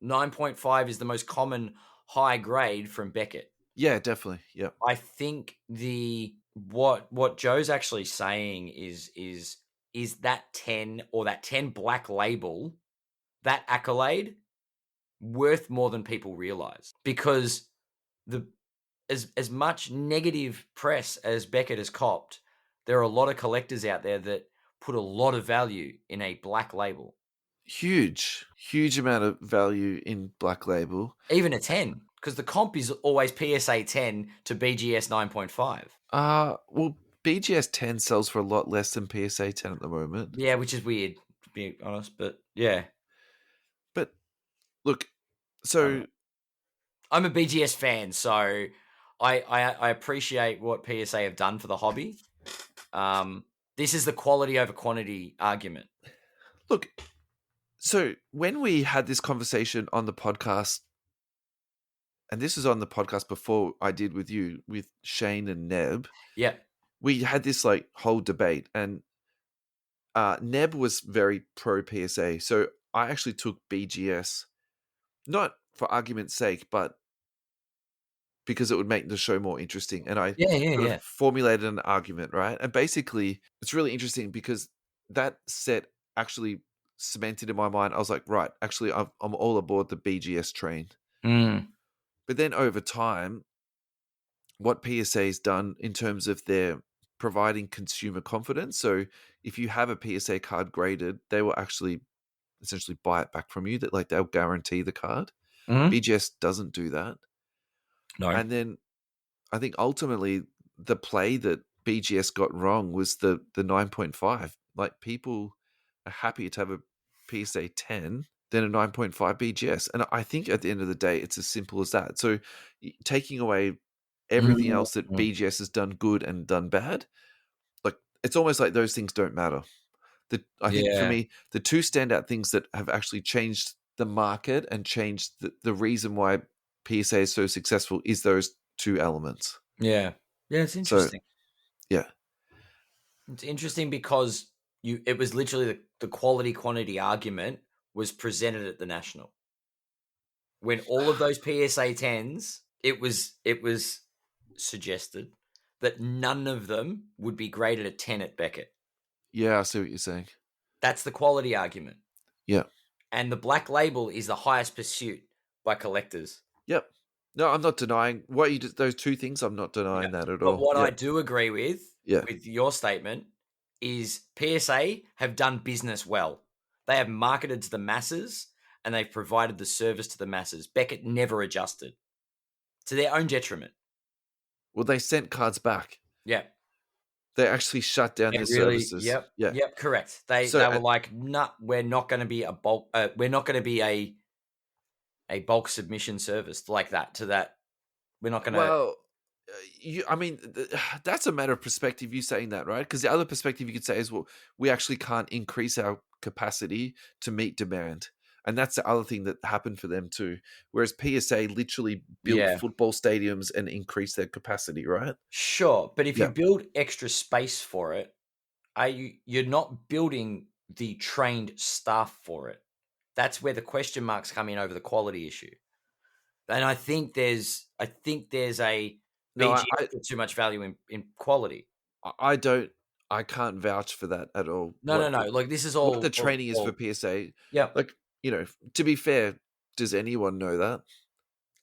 9.5 is the most common high grade from Beckett. Yeah, definitely. Yeah. I think what Joe's actually saying is that 10 or that 10 Black Label, that accolade, worth more than people realize, because as much negative press as Beckett has copped, there are a lot of collectors out there that put a lot of value in a Black Label. huge amount of value in Black Label. Even a 10, because the comp is always PSA 10 to BGS 9.5. Well, BGS 10 sells for a lot less than PSA 10 at the moment. Yeah, which is weird, to be honest. But yeah. But look, so I'm a BGS fan, so I appreciate what PSA have done for the hobby. This is the quality over quantity argument. Look, so when we had this conversation on the podcast, and this was on the podcast before I did with you, with Shane and Neb. Yeah. We had this like whole debate, and Neb was very pro PSA. So I actually took BGS, not for argument's sake, but because it would make the show more interesting. And I sort of formulated an argument, right? And basically, it's really interesting because that set actually cemented in my mind. I was like, right, actually, I'm all aboard the BGS train. But then over time, what PSA's done in terms of their providing consumer confidence. So if you have a PSA card graded, they will actually essentially buy it back from you. That like they'll guarantee the card. BGS doesn't do that. No. And then I think ultimately the play that BGS got wrong was the 9.5. Like people are happy to have a PSA 10 than a 9.5 BGS. And I think at the end of the day, it's as simple as that. So taking away everything else that BGS has done good and done bad, like it's almost like those things don't matter. I think for me, the two standout things that have actually changed the market and changed the reason why PSA is so successful is those two elements. Yeah. Yeah, it's interesting. So, yeah. It's interesting because it was literally the quality quantity argument was presented at the National. When all of those PSA 10s, it was suggested that none of them would be graded a 10 at Beckett. Yeah, I see what you're saying. That's the quality argument. Yeah. And the Black Label is the highest pursuit by collectors. Yep. No, I'm not denying what you did. Those two things, I'm not denying that at all. But what I do agree with your statement is PSA have done business well. They have marketed to the masses and they've provided the service to the masses. Beckett never adjusted to their own detriment. Well, they sent cards back. Yeah. They actually shut down their services. Yep, correct. They were like, "No, we're not going to be a bulk. We're not going to be a bulk submission service like that. To that, we're not going to." Well, I mean, that's a matter of perspective. You saying that, right? Because the other perspective you could say is, well, we actually can't increase our capacity to meet demand. And that's the other thing that happened for them too. Whereas PSA literally built football stadiums and increased their capacity, right? Sure. But if you build extra space for it, you're not building the trained staff for it. That's where the question marks come in over the quality issue. And I think there's a BGS put too much value in quality. I can't vouch for that at all. No. Like this is all what the training is for PSA. Yeah. Like, you know, to be fair, does anyone know that?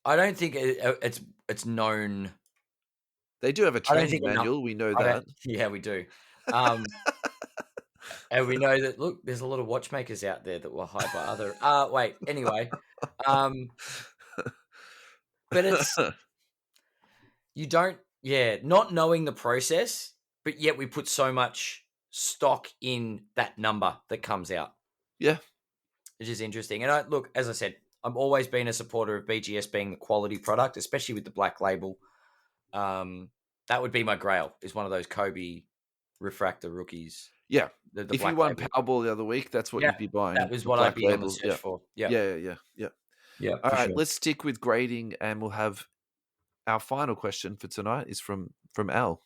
I don't think it's known. They do have a training manual. We know that. Yeah, we do. And we know that, look, there's a lot of watchmakers out there that were hired by other... anyway. But it's... You don't... Yeah, not knowing the process, but yet we put so much stock in that number that comes out. Yeah. Which is interesting. And look, as I said, I've always been a supporter of BGS being the quality product, especially with the Black Label. That would be my grail, is one of those Kobe refractor rookies. Yeah. The if you won Powerball the other week, that's what you'd be buying. That was what I'd be on the search for. Yeah. All right, let's stick with grading, and we'll have our final question for tonight is from Al.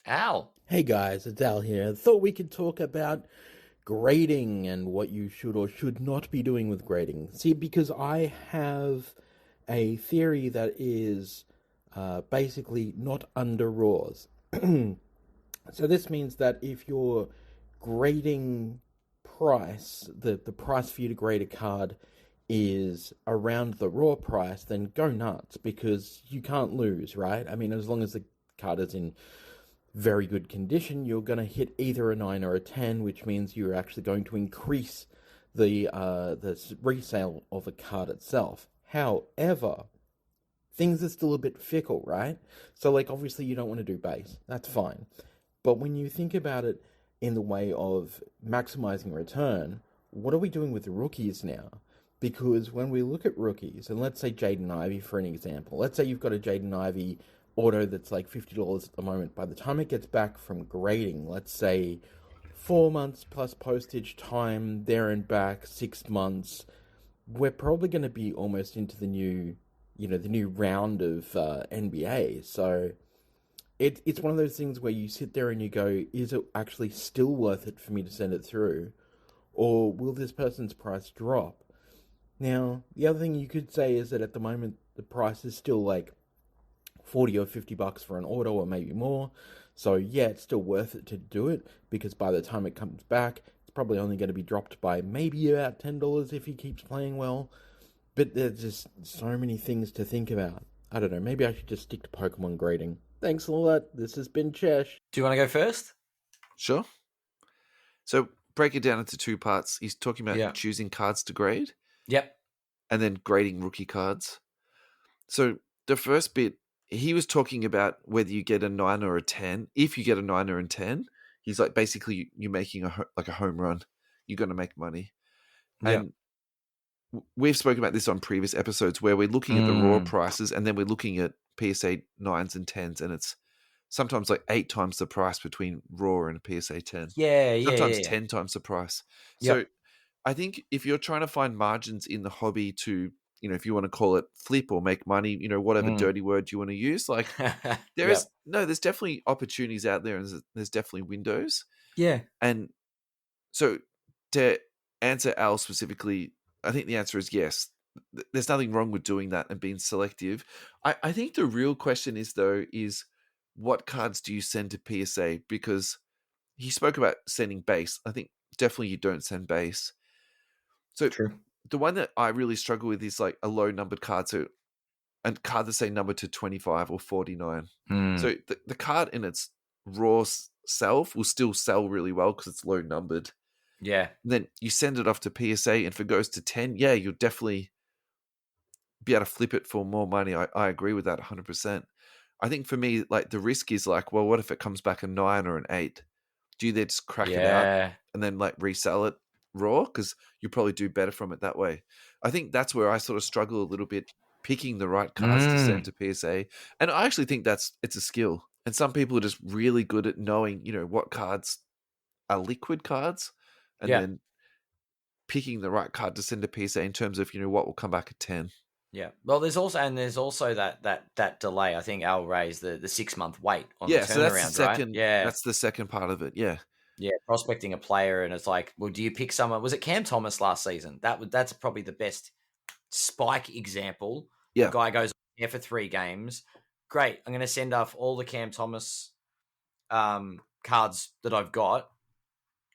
Al. Hey guys, it's Al here. I thought we could talk about grading and what you should or should not be doing with grading. See, because I have a theory that is basically not under raws. So this means that if your grading price, the price for you to grade a card is around the raw price, then go nuts, because you can't lose, right? I mean, as long as the card is in very good condition, you're going to hit either a 9 or a 10, which means you're actually going to increase the resale of a card itself. However, things are still a bit fickle, right? So, like, obviously you don't want to do base. That's fine. But when you think about it in the way of maximizing return, what are we doing with rookies now? Because when we look at rookies, and let's say Jaden Ivey for an example, let's say you've got a Jaden Ivey auto that's like $50 at the moment. By the time it gets back from grading, let's say 4 months plus postage time, there and back, 6 months, we're probably going to be almost into the new round of NBA. So it's one of those things where you sit there and you go, is it actually still worth it for me to send it through? Or will this person's price drop? Now, the other thing you could say is that at the moment, the price is still like 40 or $50 for an auto or maybe more. So yeah, it's still worth it to do it because by the time it comes back, it's probably only going to be dropped by maybe about $10 if he keeps playing well. But there's just so many things to think about. I don't know, maybe I should just stick to Pokemon grading. Thanks a lot. This has been Chesh. Do you want to go first? Sure. So break it down into two parts. He's talking about choosing cards to grade. Yep. And then grading rookie cards. So the first bit, he was talking about whether you get a 9 or a 10. If you get a 9 or a 10, he's like, basically you're making a home run. You're going to make money. And we've spoken about this on previous episodes where we're looking at the raw prices and then we're looking at PSA 9s and 10s, and it's sometimes like 8 times the price between raw and a PSA 10. Sometimes 10 times the price. So I think if you're trying to find margins in the hobby to, if you want to call it flip or make money, whatever dirty word you want to use, like there's definitely opportunities out there and there's definitely windows. Yeah. And so to answer Al specifically, I think the answer is yes. There's nothing wrong with doing that and being selective. I think the real question is what cards do you send to PSA? Because he spoke about sending base. I think definitely you don't send base. So the one that I really struggle with is like a low numbered card. So a card that say number to 25 or 49. So the card in its raw self will still sell really well because it's low numbered. Yeah. And then you send it off to PSA, and if it goes to 10, you'll definitely be able to flip it for more money. I agree with that 100%. I think for me, like the risk is like, well, what if it comes back a 9 or an 8? Do you then just crack it out and then like resell it raw? Because you probably do better from it that way. I think that's where I sort of struggle a little bit, picking the right cards to send to PSA. And I actually think it's a skill. And some people are just really good at knowing, what cards are liquid cards and then picking the right card to send to PSA in terms of, what will come back at 10. Yeah. Well, there's also that delay. I think Al raised the 6-month wait on the turnaround, so that's the second, right? Yeah. That's the second part of it. Yeah. Yeah. Prospecting a player, and it's like, well, do you pick someone? Was it Cam Thomas last season? That's probably the best spike example. Yeah. The guy goes there for 3 games. Great. I'm going to send off all the Cam Thomas cards that I've got.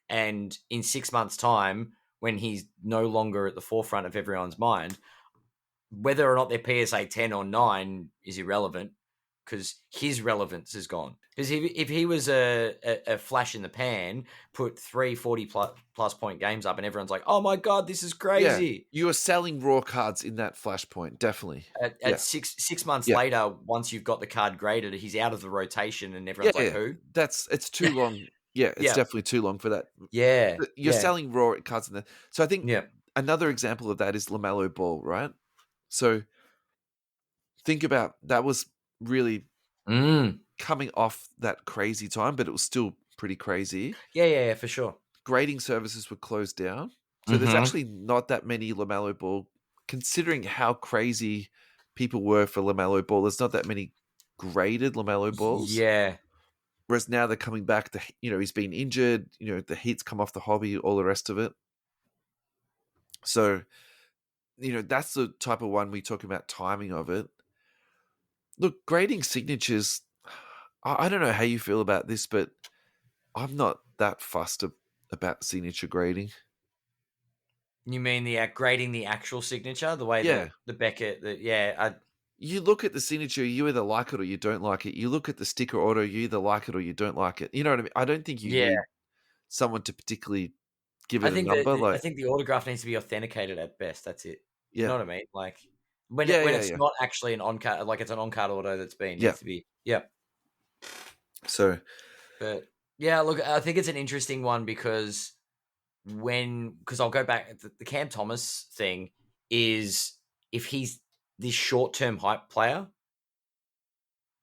And in 6 months' time, when he's no longer at the forefront of everyone's mind, whether or not they're PSA 10 or 9 is irrelevant because his relevance is gone. Because if he was a flash in the pan, put 3 40-plus point games up and everyone's like, oh my God, this is crazy. Yeah. You are selling raw cards in that flashpoint, definitely. At 6 months later, once you've got the card graded, he's out of the rotation and everyone's like, who? It's too long. Yeah, it's definitely too long for that. Yeah. You're selling raw cards in there. So I think another example of that is LaMelo Ball, right? So think about that was really coming off that crazy time, but it was still pretty crazy. Yeah, for sure. Grading services were closed down. So there's actually not that many LaMelo Ball, considering how crazy people were for LaMelo Ball. There's not that many graded LaMelo Balls. Yeah. Whereas now they're coming back. He's been injured. The heat's come off the hobby, all the rest of it. So, that's the type of one we talk about timing of it. Look, grading signatures, I don't know how you feel about this, but I'm not that fussed about signature grading. You mean grading the actual signature? The way the Beckett, you look at the signature, you either like it or you don't like it. You look at the sticker auto, you either like it or you don't like it. You know what I mean? I don't think you need someone to particularly give it a number. I Like, think the autograph needs to be authenticated at best. That's it. You yeah, know what I mean? Like when yeah, when yeah, it's yeah, not actually an on card, like it's an on card auto that's been yeah. needs to be. Yeah. So But yeah, look, I think it's an interesting one because I'll go back, the Cam Thomas thing is, if he's this short term hype player,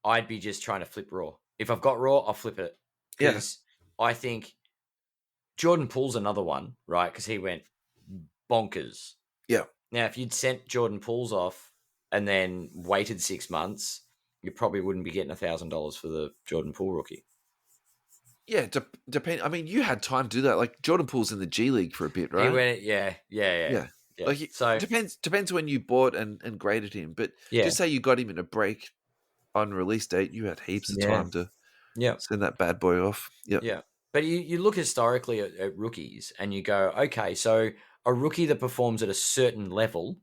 I'd be just trying to flip Raw. If I've got Raw, I'll flip it yeah, because I think Jordan Poole's another one, right? Because he went bonkers. yeah, Now, if you'd sent Jordan Poole's off and then waited 6 months, you probably wouldn't be getting $1,000 for the Jordan Poole rookie. yeah. Depend. I mean, you had time to do that. Like Jordan Poole's in the G League for a bit, right? He went, yeah. Like So depends when you bought and graded him. But yeah, just say you got him in a break on release date, you had heaps of time to send that bad boy off. Yeah, yeah. But you look historically at rookies and you go, okay, so a rookie that performs at a certain level,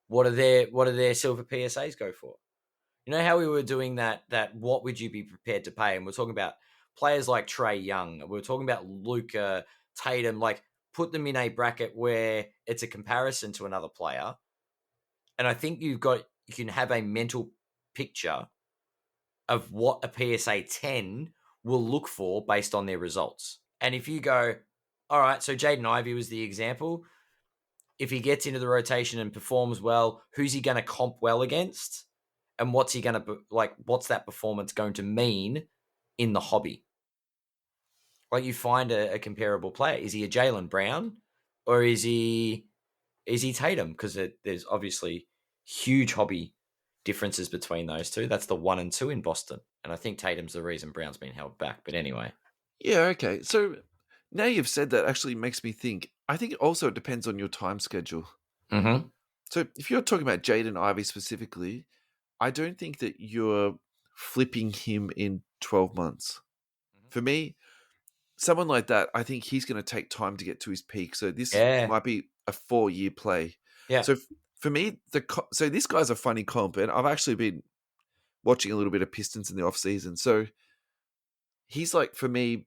what do their silver PSAs go for? You know how we were doing that what would you be prepared to pay? And we're talking about players like Trae Young. We're talking about Luka, Tatum, like put them in a bracket where it's a comparison to another player. And I think you can have a mental picture of what a PSA 10 will look for based on their results. And if you go, all right, so Jaden Ivey was the example. If he gets into the rotation and performs well, who's he going to comp well against? And what's he going to, like, what's that performance going to mean in the hobby? Like, you find a comparable player. Is he a Jaylen Brown or is he Tatum? Because there's obviously huge hobby differences between those two. That's the 1 and 2 in Boston. And I think Tatum's the reason Brown's been held back. But anyway. yeah. Okay, so now you've said that, actually makes me think. I think also it depends on your time schedule. Mm-hmm. So if you're talking about Jaden Ivey specifically, I don't think that you're flipping him in 12 months. Mm-hmm. For me, someone like that, I think he's going to take time to get to his peak. So this might be a 4-year play. Yeah. So for me, so this guy's a funny comp, and I've actually been watching a little bit of Pistons in the off season. So he's like, for me,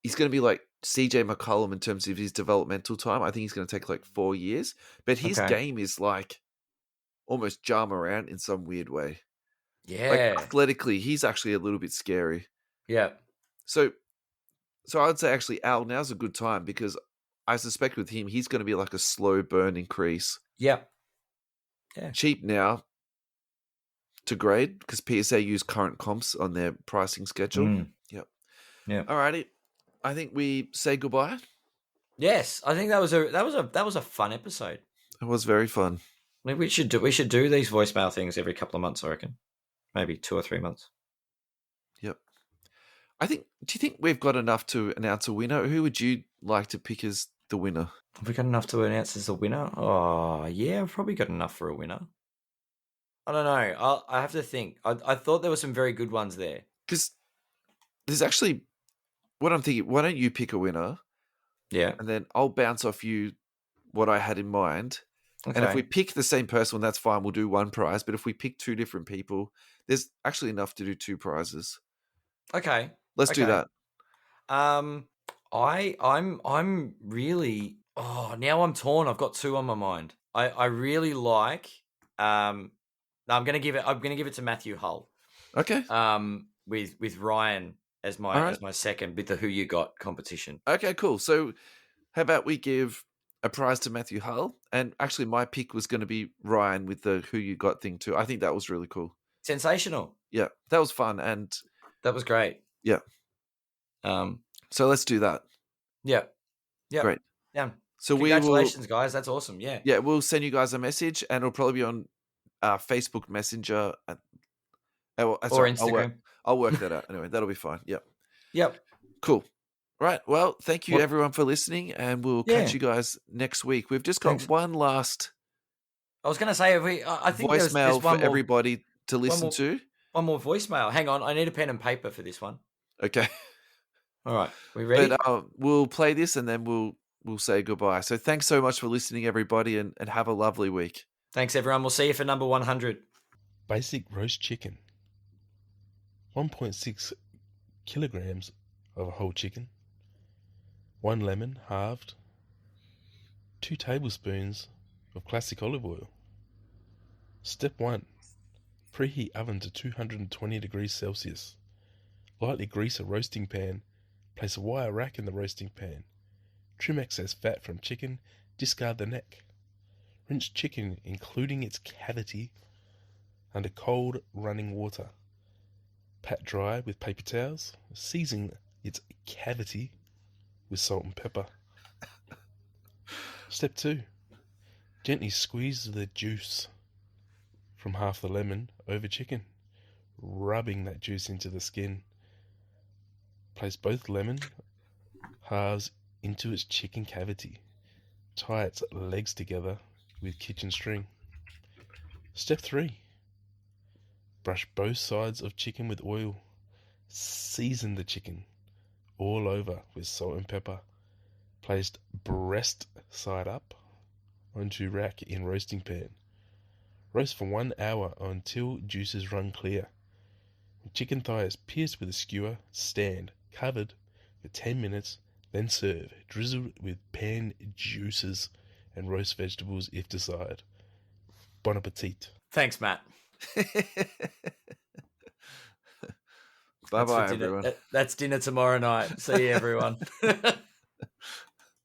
he's going to be like CJ McCollum in terms of his developmental time. I think he's going to take like 4 years, but his game is like almost Ja Morant in some weird way. Yeah. Like athletically, he's actually a little bit scary. Yeah. So I'd say actually Al, now's a good time because I suspect with him, he's going to be like a slow burn increase. Yeah. Yeah. Cheap now to grade because PSA use current comps on their pricing schedule. Yep. Yeah. Alrighty. I think we say goodbye. Yes, I think that was a fun episode. It was very fun. Maybe we should do these voicemail things every couple of months, I reckon. Maybe 2 or 3 months. Yep. Do you think we've got enough to announce a winner? Who would you like to pick as the winner? Have we got enough to announce as a winner? Oh, yeah, I've probably got enough for a winner. I don't know. I have to think. I thought there were some very good ones there. Because there's actually, what I'm thinking, why don't you pick a winner? Yeah. And then I'll bounce off you what I had in mind. Okay. And if we pick the same person, that's fine. We'll do one prize. But if we pick 2 different people, there's actually enough to do 2 prizes. Okay. Let's do that. I'm really, now I'm torn. I've got 2 on my mind. I really like no, I'm gonna give it to Matthew Hull. Okay. With Ryan as my second with the Who You Got competition. Okay, cool. So how about we give a prize to Matthew Hull? And actually my pick was going to be Ryan with the Who You Got thing too. I think that was really cool. Sensational. Yeah, that was fun. And that was great. Yeah. So let's do that. Yeah. Yeah. Great. Yeah. So congratulations, guys. That's awesome. Yeah. Yeah, we'll send you guys a message and it'll probably be on Facebook Messenger or Instagram. I'll work that out. Anyway, that'll be fine. Yep. Yep. Cool. Right. Well, thank you everyone for listening, and we'll catch you guys next week. We've just got one last. I was going to say, I think voicemail there's one for everybody to listen to. One more voicemail. Hang on, I need a pen and paper for this one. Okay. All right. We ready? But we'll play this and then we'll say goodbye. So thanks so much for listening, everybody, and have a lovely week. Thanks, everyone. We'll see you for number 100. Basic roast chicken. 1.6 kilograms of a whole chicken. 1 lemon, halved. 2 tablespoons of classic olive oil. Step 1. Preheat oven to 220 degrees Celsius. Lightly grease a roasting pan. Place a wire rack in the roasting pan. Trim excess fat from chicken. Discard the neck. Rinse chicken, including its cavity, under cold running water. Pat dry with paper towels. Season its cavity with salt and pepper. Step 2. Gently squeeze the juice from half the lemon over chicken, rubbing that juice into the skin. Place both lemon halves into its chicken cavity. Tie its legs together with kitchen string. Step 3. Brush both sides of chicken with oil. Season the chicken all over with salt and pepper. Placed breast side up onto rack in roasting pan. Roast for 1 hour until juices run clear. When chicken thigh is pierced with a skewer, stand covered for 10 minutes, then serve. Drizzle with pan juices and roast vegetables if desired. Bon appetit. Thanks, Matt. Bye-bye, everyone. That's dinner tomorrow night. See you, everyone.